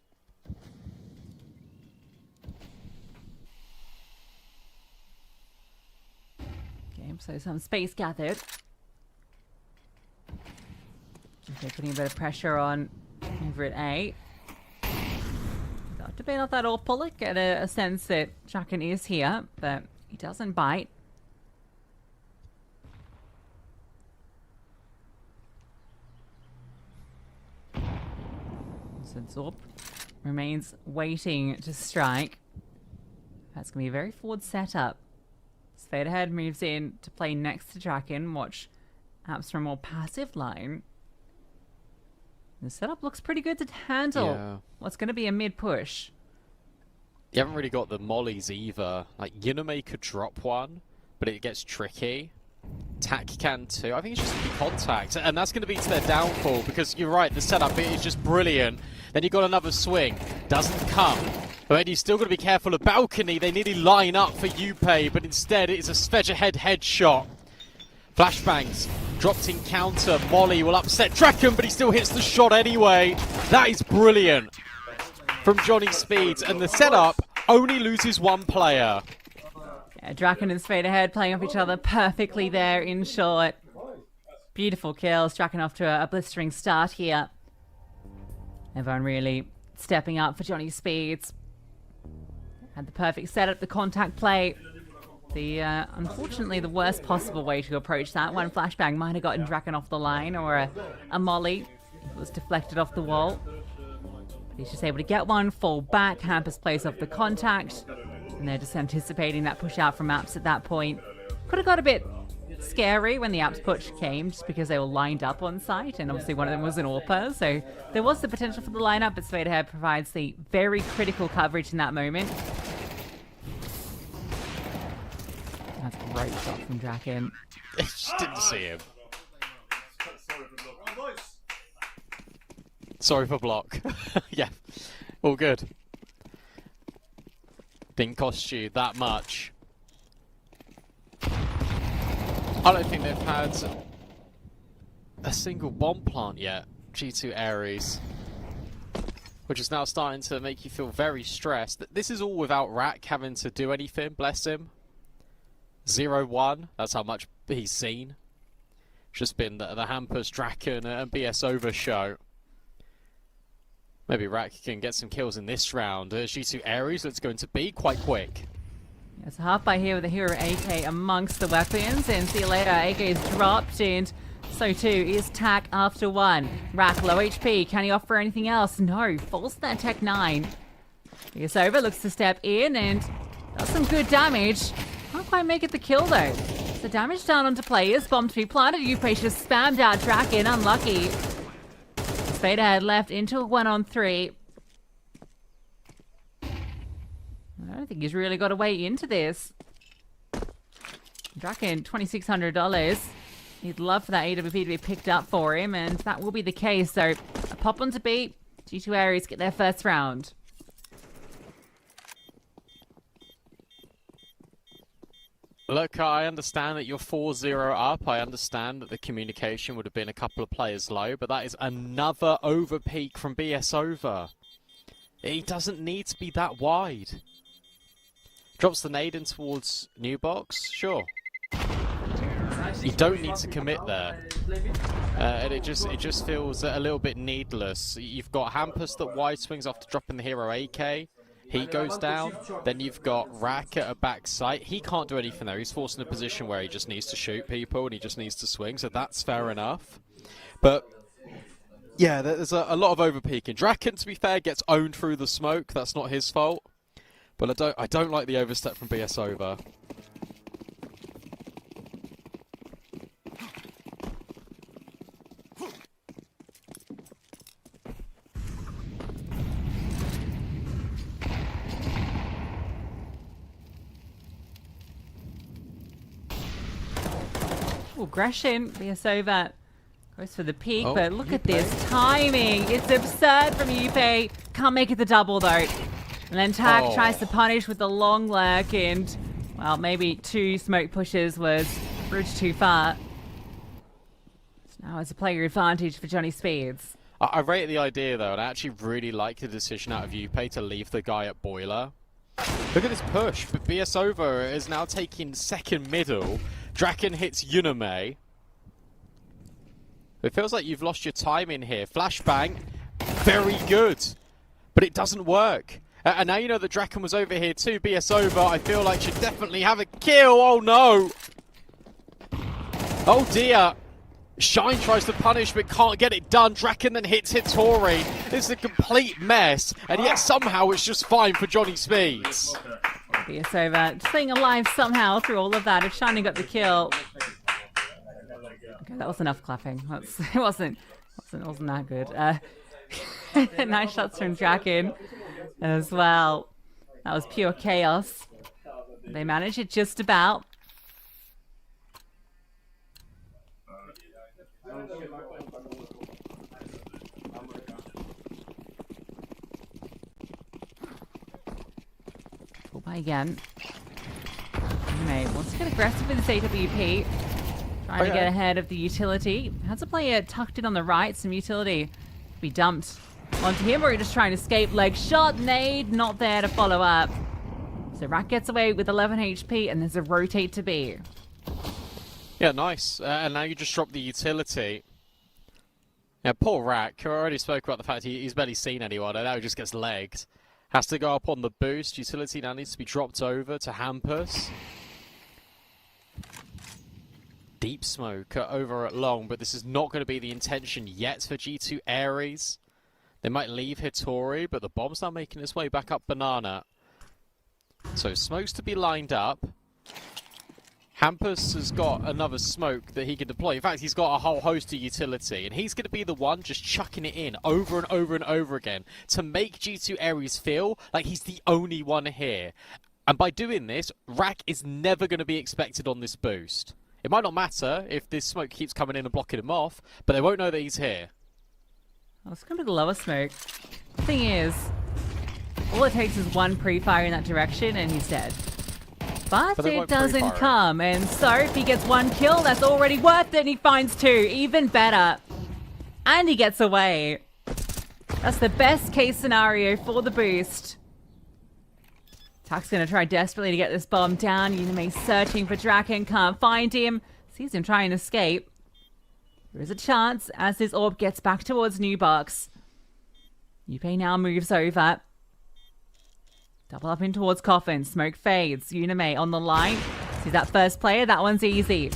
Okay, so some space gathered. Okay, putting a bit of pressure on over at A. Got to be not that awful. Get a sense that Draken is here, but he doesn't bite. So Zorp remains waiting to strike. That's going to be a very forward setup. Spaderhead moves in to play next to Draken. Watch Apps from a more passive line. The setup looks pretty good to handle what's going to be a mid-push. You haven't really got the mollies either. Like, Yuname could drop one, but it gets tricky. Tack can too. I think it's just the contact, and that's going to be to their downfall, because you're right, the setup is just brilliant. Then you've got another swing. Doesn't come. But then you've still got to be careful of balcony. They nearly line up for Yupe, but instead it is a Svedgehead headshot. Flashbangs dropped in counter. Molly will upset Draken, but he still hits the shot anyway. That is brilliant from Johnny Speed, and the setup only loses one player. Yeah, Draken and Spaderhead playing off each other perfectly there in short. Beautiful kills. Draken off to a blistering start here. Everyone really stepping up for Johnny Speeds. Had the perfect setup, the contact play. The unfortunately the worst possible way to approach that. One flashbang might have gotten Draken off the line, or a molly. It was deflected off the wall. But he's just able to get one, fall back. Hampus plays off the contact. And they're just anticipating that push out from Apps at that point. Could have got a bit scary when the Apps push came, just because they were lined up on site, and obviously one of them was an AWPer, so there was the potential for the lineup, but Spaderhead provides the very critical coverage in that moment. That's a great shot from Draken. Just didn't see him. Sorry for block. Yeah, all good. Didn't cost you that much. I don't think they've had a single bomb plant yet, G2 Ares, which is now starting to make you feel very stressed. This is all without Rack having to do anything, bless him. 0-1, that's how much he's seen. It's just been the Hampus, Draken and BS over show. Maybe Rack can get some kills in this round. G2 Ares, that's going to be quite quick. It's a half by here with a hero AK amongst the weapons, and see you later. AK is dropped, and so too is Tack after one. Rack low HP. Can he offer anything else? No. Falls to that Tech 9. It's over. Looks to step in and does some good damage. Can't quite make it the kill though. So damage down onto players. Bomb to be planted. Upace just spammed out Draken. Unlucky. Spaderhead left into a 1-on-3. I don't think he's really got a way into this. Draken, $2,600. He'd love for that AWP to be picked up for him, and that will be the case. So, a pop on to beat. G2 Ares get their first round. Look, I understand that you're 4-0 up. I understand that the communication would have been a couple of players low, but that is another overpeak from BS over. He doesn't need to be that wide. Drops the nade in towards new box. Sure. You don't need to commit there. And it just feels a little bit needless. You've got Hampus that wide swings after dropping the hero AK. He goes down. Then you've got Rack at a back site. He can't do anything there. He's forced in a position where he just needs to shoot people and he just needs to swing. So that's fair enough. But yeah, there's a lot of over-peeking. Draken, to be fair, gets owned through the smoke. That's not his fault. But I don't like the overstep from BS over. Well, Gresham, Biasova goes for the peak, Oh, but look at Yupe. this timing. It's absurd from Yupe. Can't make it the double, though. And then Tak Oh. tries to punish with the long lurk, and, well, maybe 2 smoke pushes was a bridge too far. So now it's a player advantage for Johnny Speeds. I rate the idea, though, and I actually really like the decision out of Yupe to leave the guy at Boiler. Look at this push, but BS over is now taking second middle. Draken hits Yuname. It feels like you've lost your time in here. Flashbang, very good, but it doesn't work. And now you know that Draken was over here too. BS over, I feel like should definitely have a kill. Oh no! Oh dear! Shine tries to punish but can't get it done. Draken then hits Hitori. This is a complete mess, and yet somehow it's just fine for Johnny Speeds. Biasova staying alive somehow through all of that. If Shining got the kill. Okay, that was enough clapping. It wasn't that good. Nice shots from Draken as well. That was pure chaos. They managed it just about. Pull by again. Anyway, wants to get aggressive with this AWP. Trying to get ahead of the utility. Has a player tucked in on the right. Some utility to be dumped onto him, or just trying to escape. Leg shot, nade, not there to follow up. So Rack gets away with 11 HP, and there's a rotate to B. Yeah, nice. And now you just drop the utility. Yeah, poor Rack. I already spoke about the fact he's barely seen anyone, and now he just gets legged. Has to go up on the boost. Utility now needs to be dropped over to Hampus. Deep smoke over at long, but this is not going to be the intention yet for G2 Ares. They might leave Hitori, but the bomb's now making its way back up Banana. So smokes to be lined up. Hampus has got another smoke that he can deploy. In fact, he's got a whole host of utility, and he's going to be the one just chucking it in over and over and over again to make G2 Ares feel like he's the only one here. And by doing this, Rack is never going to be expected on this boost. It might not matter if this smoke keeps coming in and blocking him off, but they won't know that he's here. Let's come to the lower smoke. The thing is, all it takes is one pre-fire in that direction, and he's dead. But they it won't doesn't pre-fire it. come, and so if he gets 1 kill, that's already worth it, and he finds 2. Even better. And he gets away. That's the best case scenario for the boost. Tak's going to try desperately to get this bomb down. Yuname's searching for Draken, can't find him. Sees him try and escape. There is a chance as this orb gets back towards New Box. Yupe now moves over. Double up in towards Coffin. Smoke fades. Yuname on the line. Sees that first player. That one's easy.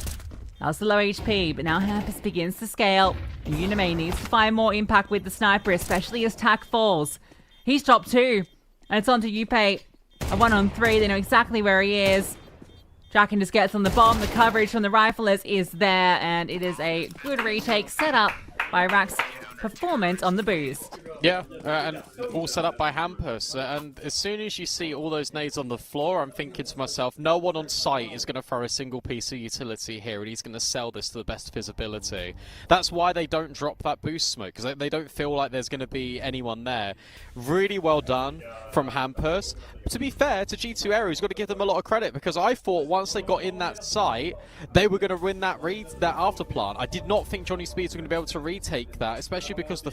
That was the low HP, but now Hampus begins to scale. And Yuname needs to find more impact with the sniper, especially as Tak falls. He's dropped 2. And it's on to Yupe. A 1-on-3. They know exactly where he is. Draken just gets on the bomb. The coverage from the riflers is there. And it is a good retake set up by Rack's performance on the boost. Yeah, and all set up by Hampus. And as soon as you see all those nades on the floor, I'm thinking to myself, no one on site is going to throw a single piece of utility here, and he's going to sell this to the best of his ability. That's why they don't drop that boost smoke, because they don't feel like there's going to be anyone there. Really well done from Hampus. To be fair to G2 Aero, he's got to give them a lot of credit, because I thought once they got in that site, they were going to win that after plant. I did not think Johnny Speeds were going to be able to retake that, especially because the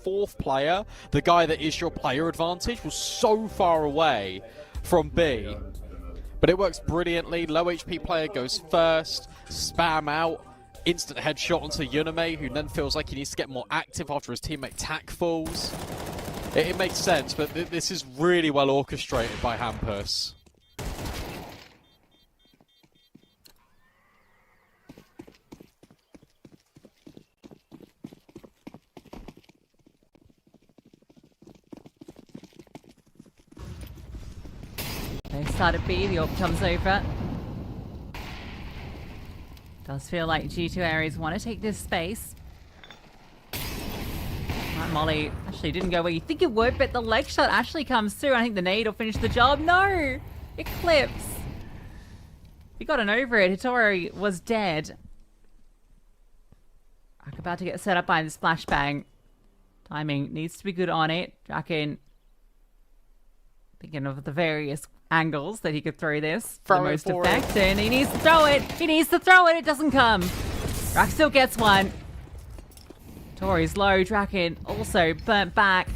fourth player, the guy that is your player advantage, was so far away from B. But it works brilliantly. Low HP player goes first, spam out, instant headshot onto Yuname, who then feels like he needs to get more active after his teammate tack falls. It makes sense, but this is really well orchestrated by Hampus. They start at B, the AWP comes over. Does feel like G2 Ares want to take this space. Right, Molly actually didn't go where you think it would, but the leg shot actually comes through. I think the nade will finish the job. No! It clips. He got an over it. Hitori was dead. Rack about to get set up by this flashbang. Timing needs to be good on it. Draken thinking of the various angles that he could throw this for the most effect, and he needs to throw it. He needs to throw it. It doesn't come. Rack still gets one. Tori's low. Draken also burnt back,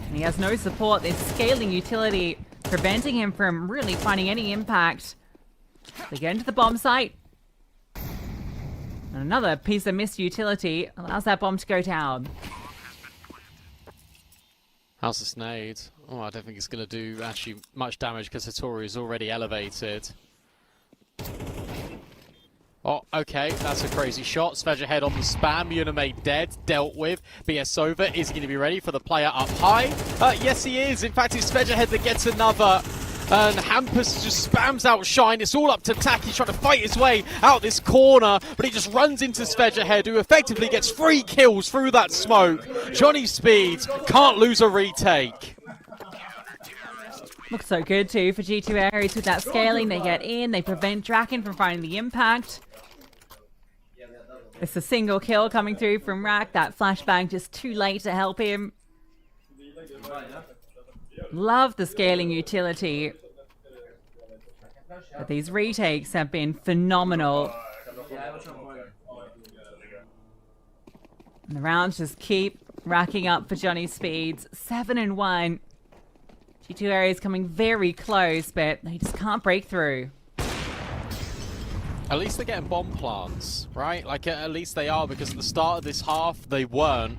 and he has no support. This scaling utility preventing him from really finding any impact. They get into the bomb site, and another piece of missed utility allows that bomb to go down. How's this nade? Oh, I don't think it's going to do actually much damage because Hitori is already elevated. Oh, okay, that's a crazy shot. Svedge ahead on the spam. Yuname dead, dealt with. BS over. Is he going to be ready for the player up high? Yes, he is. In fact, it's Svedge ahead that gets another. And Hampus just spams out Shine. It's all up to Tack. He's trying to fight his way out this corner, but he just runs into Svedge ahead, who effectively gets 3 kills through that smoke. Johnny Speed can't lose a retake. Looks so good too for G2 Ares with that scaling. They get in, they prevent Draken from finding the impact. It's a single kill coming through from Rack. That flashbang just too late to help him. Love the scaling utility. But these retakes have been phenomenal. And the rounds just keep racking up for Johnny Speeds. 7-1. G2 Ares coming very close, but they just can't break through. At least they're getting bomb plants, right? Like, at least they are, because at the start of this half, they weren't.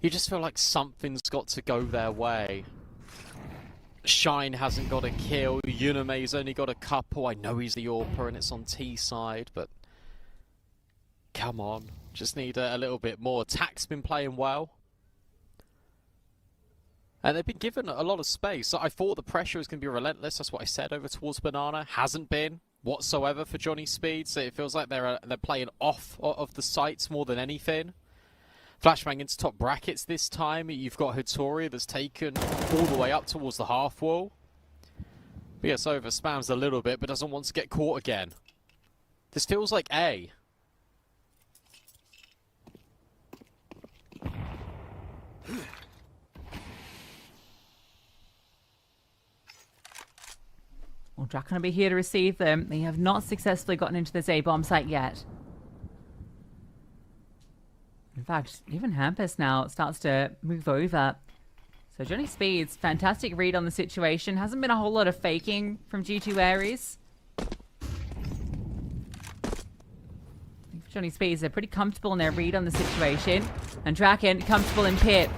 You just feel like something's got to go their way. Shine hasn't got a kill. Yuname's only got a couple. I know he's the AWPer and it's on T side, but come on. Just need a little bit more. Tack's been playing well. And they've been given a lot of space. So I thought the pressure was going to be relentless. That's what I said over towards Banana. Hasn't been whatsoever for Johnny Speed. So it feels like they're playing off of the sights more than anything. Flashbang into top brackets this time. You've got Hitori that's taken all the way up towards the half wall. BS over spams a little bit, but doesn't want to get caught again. This feels like A. Well, Draken will be here to receive them. They have not successfully gotten into this A-bomb site yet. In fact, even Hampus now starts to move over. So Johnny Speed's fantastic read on the situation. Hasn't been a whole lot of faking from G2 Ares. I think Johnny Speeds, they're pretty comfortable in their read on the situation. And Draken, comfortable in pit.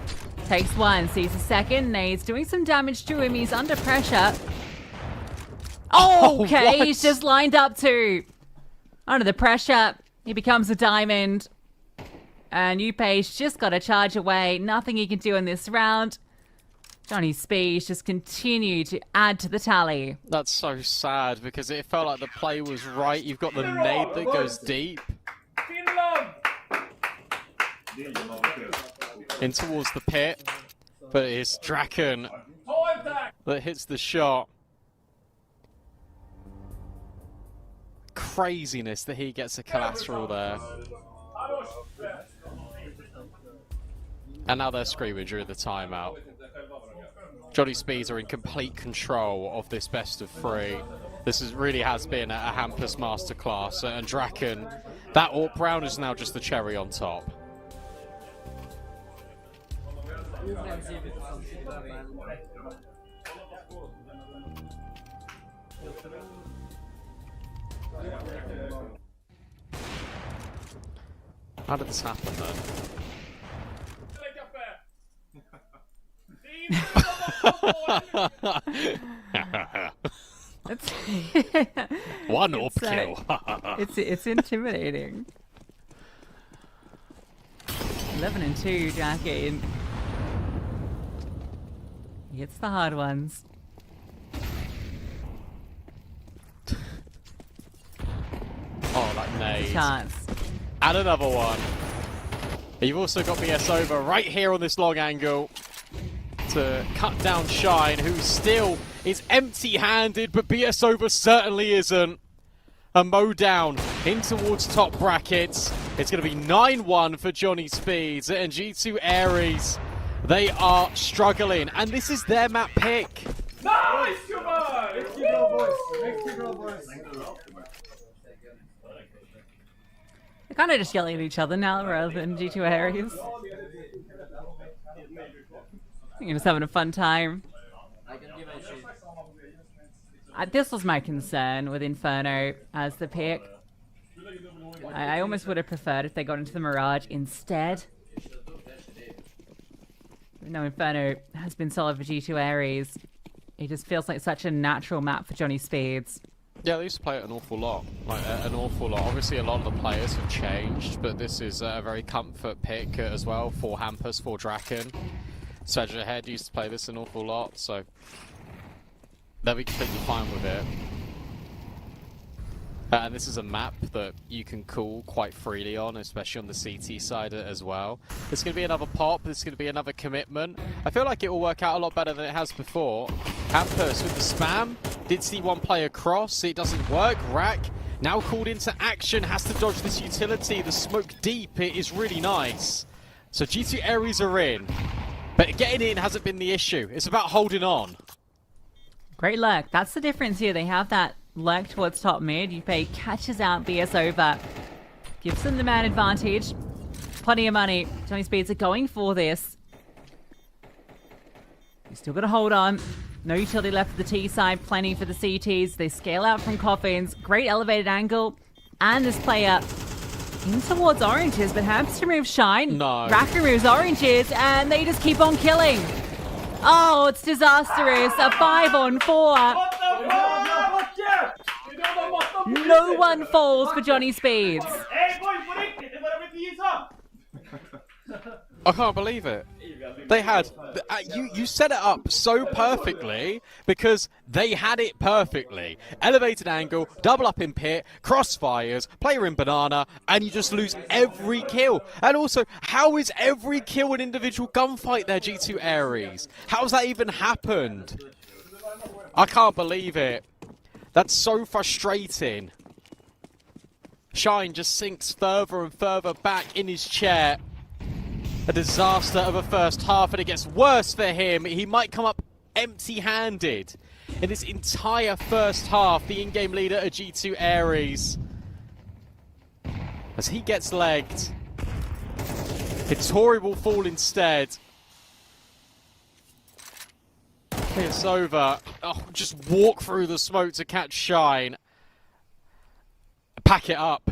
Takes one, sees a second. Nade's doing some damage to him. He's under pressure. Oh, okay, he's just lined up too. Under the pressure, he becomes a diamond. And Upei's just got to charge away. Nothing he can do in this round. Johnny Speed just continued to add to the tally. That's so sad because it felt like the play was right. You've got the nade that goes deep. In towards the pit. But it's Draken that hits the shot. Craziness that he gets a collateral there. And now they're screaming during the timeout. Johnny Speeds are in complete control of this best of 3. This really has been a Hampus masterclass. And Draken, that AWP round is now just the cherry on top. How did this happen then? It's One up It's, kill. it's intimidating. 11 and 2, Jackie. He hits the hard ones. Oh, that nade. Chance. And another one. You've also got BS over right here on this long angle to cut down Shine, who still is empty-handed, but BS over certainly isn't. A mow down in towards top brackets. It's going to be 9-1 for Johnny Speeds, and G2 Ares, they are struggling, and this is their map pick. Nice, come on! Let's keep going, boys. Let's keep going, boys. They're kind of just yelling at each other now rather than G2 Ares. You're just having a fun time. I can give a shit. This was my concern with Inferno as the pick. I almost would have preferred if they got into the Mirage instead. No, Inferno has been solid for G2 Ares. It just feels like such a natural map for Johnny Speeds. Yeah, they used to play it an awful lot. Like, an awful lot. Obviously, a lot of the players have changed, but this is a very comfort pick as well for Hampus, for Draken. Sedge Ahead used to play this an awful lot, so they'll be completely fine with it. And this is a map that you can call quite freely on, especially on the CT side as well. There's going to be another pop, there's going to be another commitment. I feel like it will work out a lot better than it has before. Hampus with the spam, did see one player cross, it doesn't work. Rack, now called into action, has to dodge this utility. The smoke deep, it is really nice. So G2 Ares are in, but getting in hasn't been the issue. It's about holding on. Great luck. That's the difference here. They have that lurk towards top mid. Yupei catches out BS over. Gives them the man advantage. Plenty of money. Johnny Speeds are going for this. You still got to hold on. No utility left for the T side. Plenty for the CTs. They scale out from coffins. Great elevated angle. And this player in towards oranges, but Hamps removes Shine. No. Rack removes oranges, and they just keep on killing. Oh, it's disastrous. A 5-on-4. No one falls for Johnny Speeds. I can't believe it. They had... you set it up so perfectly because they had it perfectly. Elevated angle, double up in pit, crossfires, player in banana, and you just lose every kill. And also, how is every kill an individual gunfight there, G2 Ares? How's that even happened? I can't believe it. That's so frustrating. Shine just sinks further and further back in his chair. A disaster of a first half, and it gets worse for him. He might come up empty-handed in this entire first half, the in-game leader of G2 Ares. As he gets legged, Hitori will fall instead. It's over. Oh, just walk through the smoke to catch Shine. Pack it up.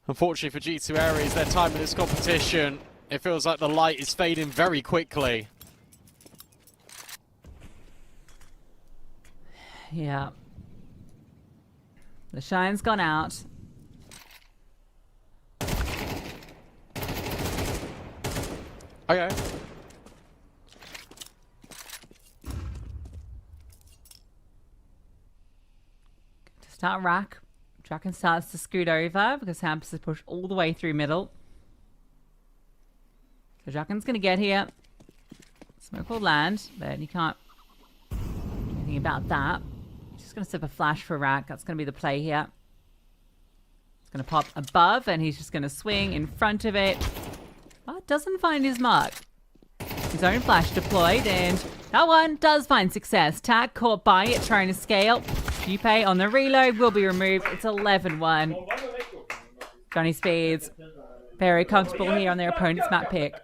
Unfortunately for G2 Ares, their time in this competition, it feels like the light is fading very quickly. Yeah. The Shine's gone out. Okay. To start Rack. Draken starts to scoot over because Hampus is pushed all the way through middle. So Draken's going to get here. Smoke will land, but he can't do anything about that. He's just going to sip a flash for Rack. That's going to be the play here. He's going to pop above, and he's just going to swing in front of it. But doesn't find his mark. His own flash deployed, and that one does find success. Tag caught by it, trying to scale. Yupei on the reload will be removed. It's 11-1. Johnny Speeds very comfortable here on their opponent's map pick.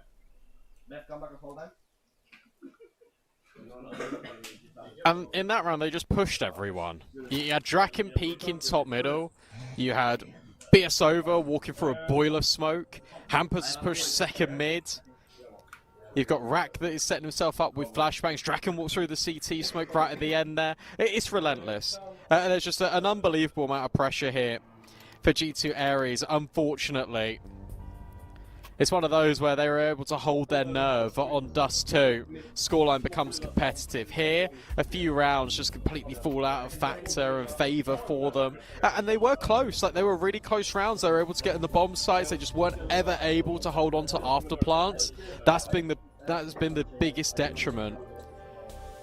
And in that round, they just pushed everyone. You had Draken peeking top middle. You had BSOver walking through a boil of smoke. Hampus pushed second mid. You've got Rack that is setting himself up with flashbangs. Draken walks through the CT smoke right at the end there. It's relentless. And there's just an unbelievable amount of pressure here for G2 Ares, unfortunately. It's one of those where they were able to hold their nerve on Dust 2. Scoreline becomes competitive. Here, a few rounds just completely fall out of factor and favour for them. And they were close. Like, they were really close rounds. They were able to get in the bomb sites. They just weren't ever able to hold on to afterplants. That has been the biggest detriment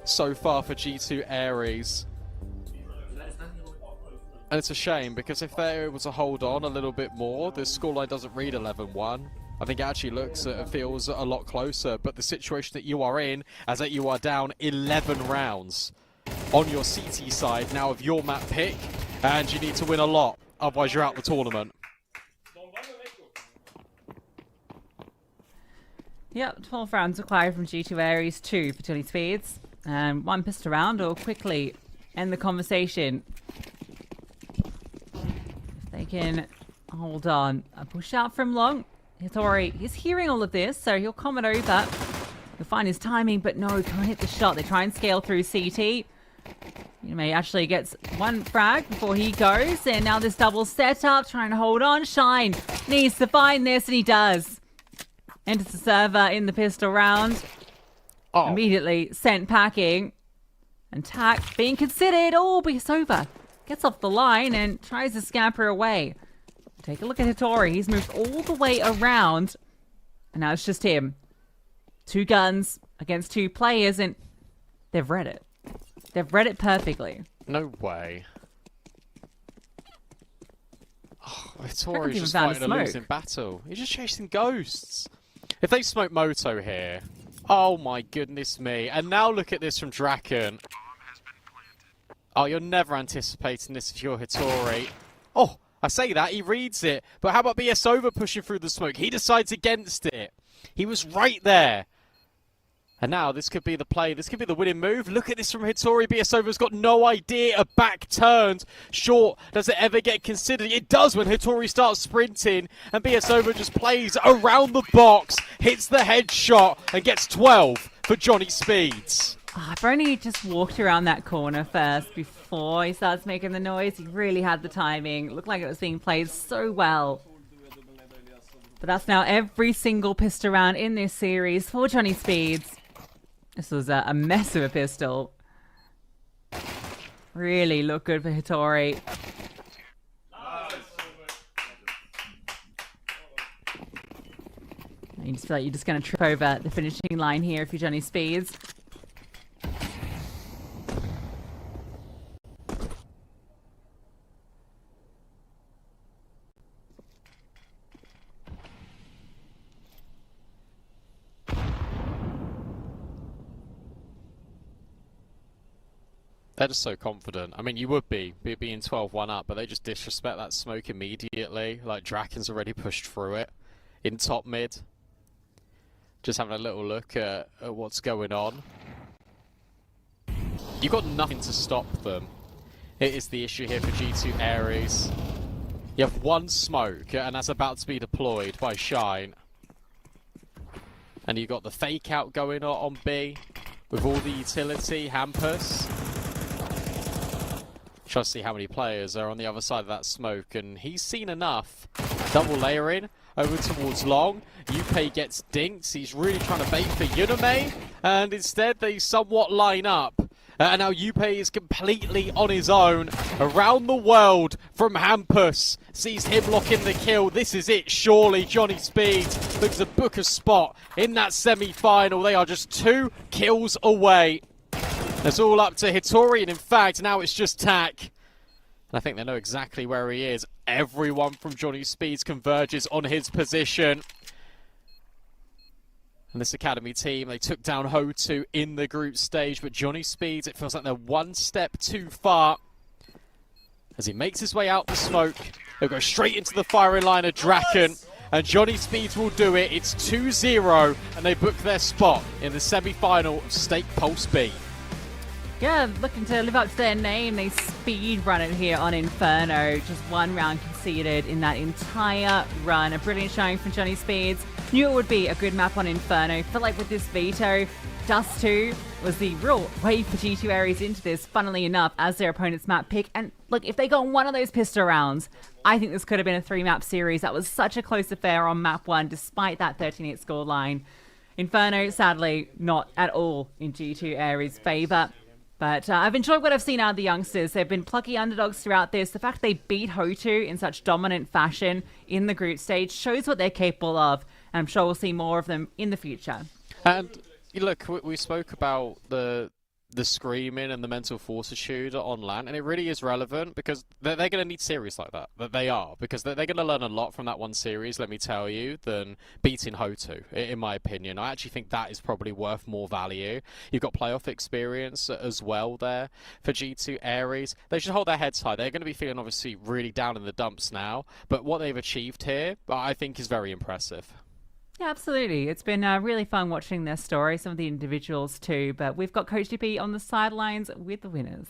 so far for G2 Ares. And it's a shame, because if they're able to hold on a little bit more, the scoreline doesn't read 11-1. I think it actually looks and feels a lot closer, but the situation that you are in, as that you are down 11 rounds on your CT side now of your map pick, and you need to win a lot, otherwise you're out the tournament. Yep, 12 rounds required from G2 Ares, 2 for Johnny Speeds, and 1 pistol round will quickly end the conversation. If they can hold on. A push out from long. Hitori, he's hearing all of this, so he'll comment over. He'll find his timing, but no, can't hit the shot. They try and scale through CT. May actually gets 1 frag before he goes, and now this double setup, trying to hold on. Shine needs to find this, and he does. Enters the server in the pistol round. Oh. Immediately sent packing. And Tack being considered. Oh, but it's over. Gets off the line and tries to scamper away. Take a look at Hitori. He's moved all the way around. And now it's just him. 2 guns against 2 players, and they've read it. They've read it perfectly. No way. Oh, Reckons Hitori's he just found a fighting a smoke. losing battle. He's just chasing ghosts. If they smoke Moto here, oh my goodness me. And now look at this from Draken. Oh, you're never anticipating this if you're Hitori. Oh, I say that, he reads it. But how about BSOver pushing through the smoke? He decides against it. He was right there. And now this could be the play. This could be the winning move. Look at this from Hitori. BSOver's got no idea. A back turned. Short. Does it ever get considered? It does when Hitori starts sprinting. And BSOver just plays around the box. Hits the headshot. And gets 12 for Johnny Speeds. Oh, if only he just walked around that corner first before he starts making the noise. He really had the timing. It looked like it was being played so well. But that's now every single pistol round in this series for Johnny Speeds. This was a mess of a pistol. Really looked good for Hitori. You just feel like you're just going to trip over the finishing line here if you're Johnny Speeds. They're just so confident. I mean, you would be being 12-1 up, but they just disrespect that smoke immediately. Like, Draken's already pushed through it in top mid. Just having a little look at what's going on. You've got nothing to stop them. It is the issue here for G2 Ares. You have 1 smoke, and that's about to be deployed by Shine. And you've got the fake out going on B with all the utility, Hampus. Try to see how many players are on the other side of that smoke, and he's seen enough. Double layering over towards long. Yuppei gets dinked. He's really trying to bait for Yuname, and instead they somewhat line up. And now Yuppei is completely on his own around the world from Hampus. Sees him lock in the kill. This is it, surely. Johnny Speeds looks to book a spot in that semi-final. They are just 2 kills away. It's all up to Hitori, and in fact, now it's just Tack. And I think they know exactly where he is. Everyone from Johnny Speeds converges on his position. And this Academy team, they took down Ho2 in the group stage, but Johnny Speeds, it feels like they're 1 step too far. As he makes his way out the smoke, he'll go straight into the firing line of Draken. And Johnny Speeds will do it. It's 2-0, and they book their spot in the semi-final of Stake Pulse B. Yeah, looking to live up to their name. They speed run it here on Inferno. Just one round conceded in that entire run. A brilliant showing from Johnny Speeds. Knew it would be a good map on Inferno. Felt like with this veto, Dust 2 was the real way for G2 Ares into this, funnily enough, as their opponent's map pick. And look, if they got one of those pistol rounds, I think this could have been a 3-map series. That was such a close affair on map 1, despite that 13-8 scoreline. Inferno, sadly, not at all in G2 Ares' favour. But I've enjoyed what I've seen out of the youngsters. They've been plucky underdogs throughout this. The fact they beat Hotu in such dominant fashion in the group stage shows what they're capable of. And I'm sure we'll see more of them in the future. And look, we spoke about the screaming and the mental fortitude on LAN, and it really is relevant because they're going to need series like that. They are, because they're going to learn a lot from that one series, let me tell you, than beating Hotu, in my opinion. I actually think that is probably worth more value. You've got playoff experience as well there for G2 Ares. They should hold their heads high. They're going to be feeling obviously really down in the dumps now, but what they've achieved here, I think, is very impressive. Yeah, absolutely. It's been really fun watching their story, some of the individuals too, but we've got Coach DP on the sidelines with the winners.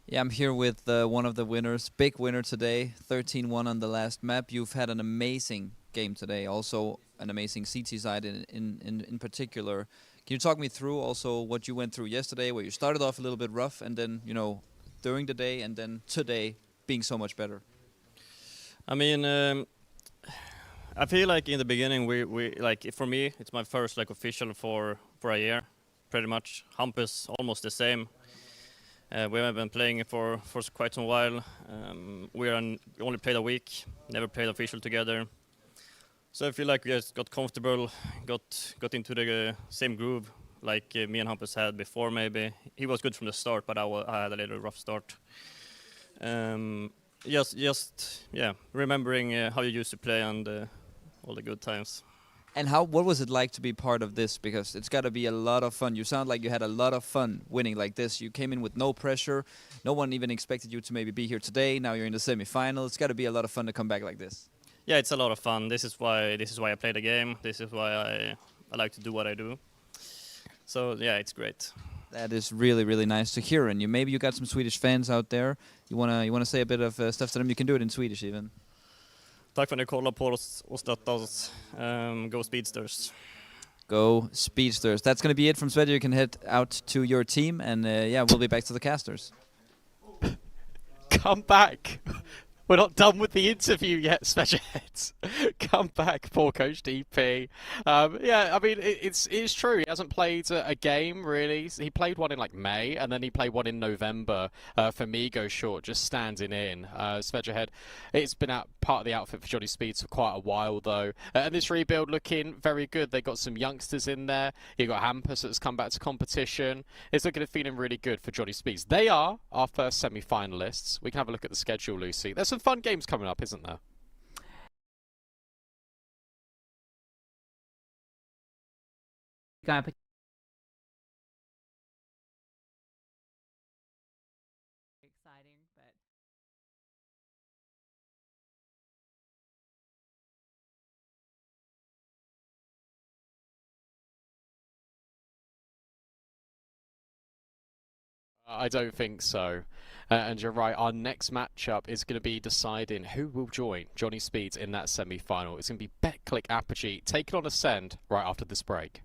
Yeah, I'm here with one of the winners, big winner today, 13-1 on the last map. You've had an amazing game today, also an amazing CT side in particular. Can you talk me through also what you went through yesterday, where you started off a little bit rough and then, you know, during the day and then today being so much better? I mean, I feel like in the beginning we like, for me it's my first like official for a year, pretty much. Hump is almost the same. We have been playing for quite some while. We only played a week, never played official together. So I feel like we just got comfortable, got into the same groove like me and Hampus had before. Maybe he was good from the start, but I had a little rough start. Just yeah, remembering how you used to play and all the good times. And what was it like to be part of this? Because it's got to be a lot of fun. You sound like you had a lot of fun winning like this. You came in with no pressure. No one even expected you to maybe be here today. Now you're in the semi-final. It's got to be a lot of fun to come back like this. Yeah, it's a lot of fun. This is why I play the game. This is why I like to do what I do. So yeah, it's great. That is really, really nice to hear. And maybe you got some Swedish fans out there. You wanna say a bit of stuff to them. You can do it in Swedish even. Tack för att ni kollar på oss och stöttar oss. Go Speedsters. Go Speedsters. That's going to be it from Svedja. You can head out to your team, and yeah, we'll be back to the casters. Come back. We're not done with the interview yet, special heads. Come back, poor Coach DP. Yeah, I mean, it's true. He hasn't played a game, really. He played one in, like, May, and then he played one in November for Migo Short, just standing in. Svedjahead, it's been part of the outfit for Johnny Speeds for quite a while, though. And this rebuild looking very good. They got some youngsters in there. You got Hampus that's come back to competition. It's looking and feeling really good for Johnny Speeds. They are our first semi-finalists. We can have a look at the schedule, Lucy. There's some fun games coming up, isn't there? Exciting, but I don't think so. And you're right, our next matchup is going to be deciding who will join Johnny Speeds in that semi-final. It's going to be BetClick Apogee taking on Ascend right after this break.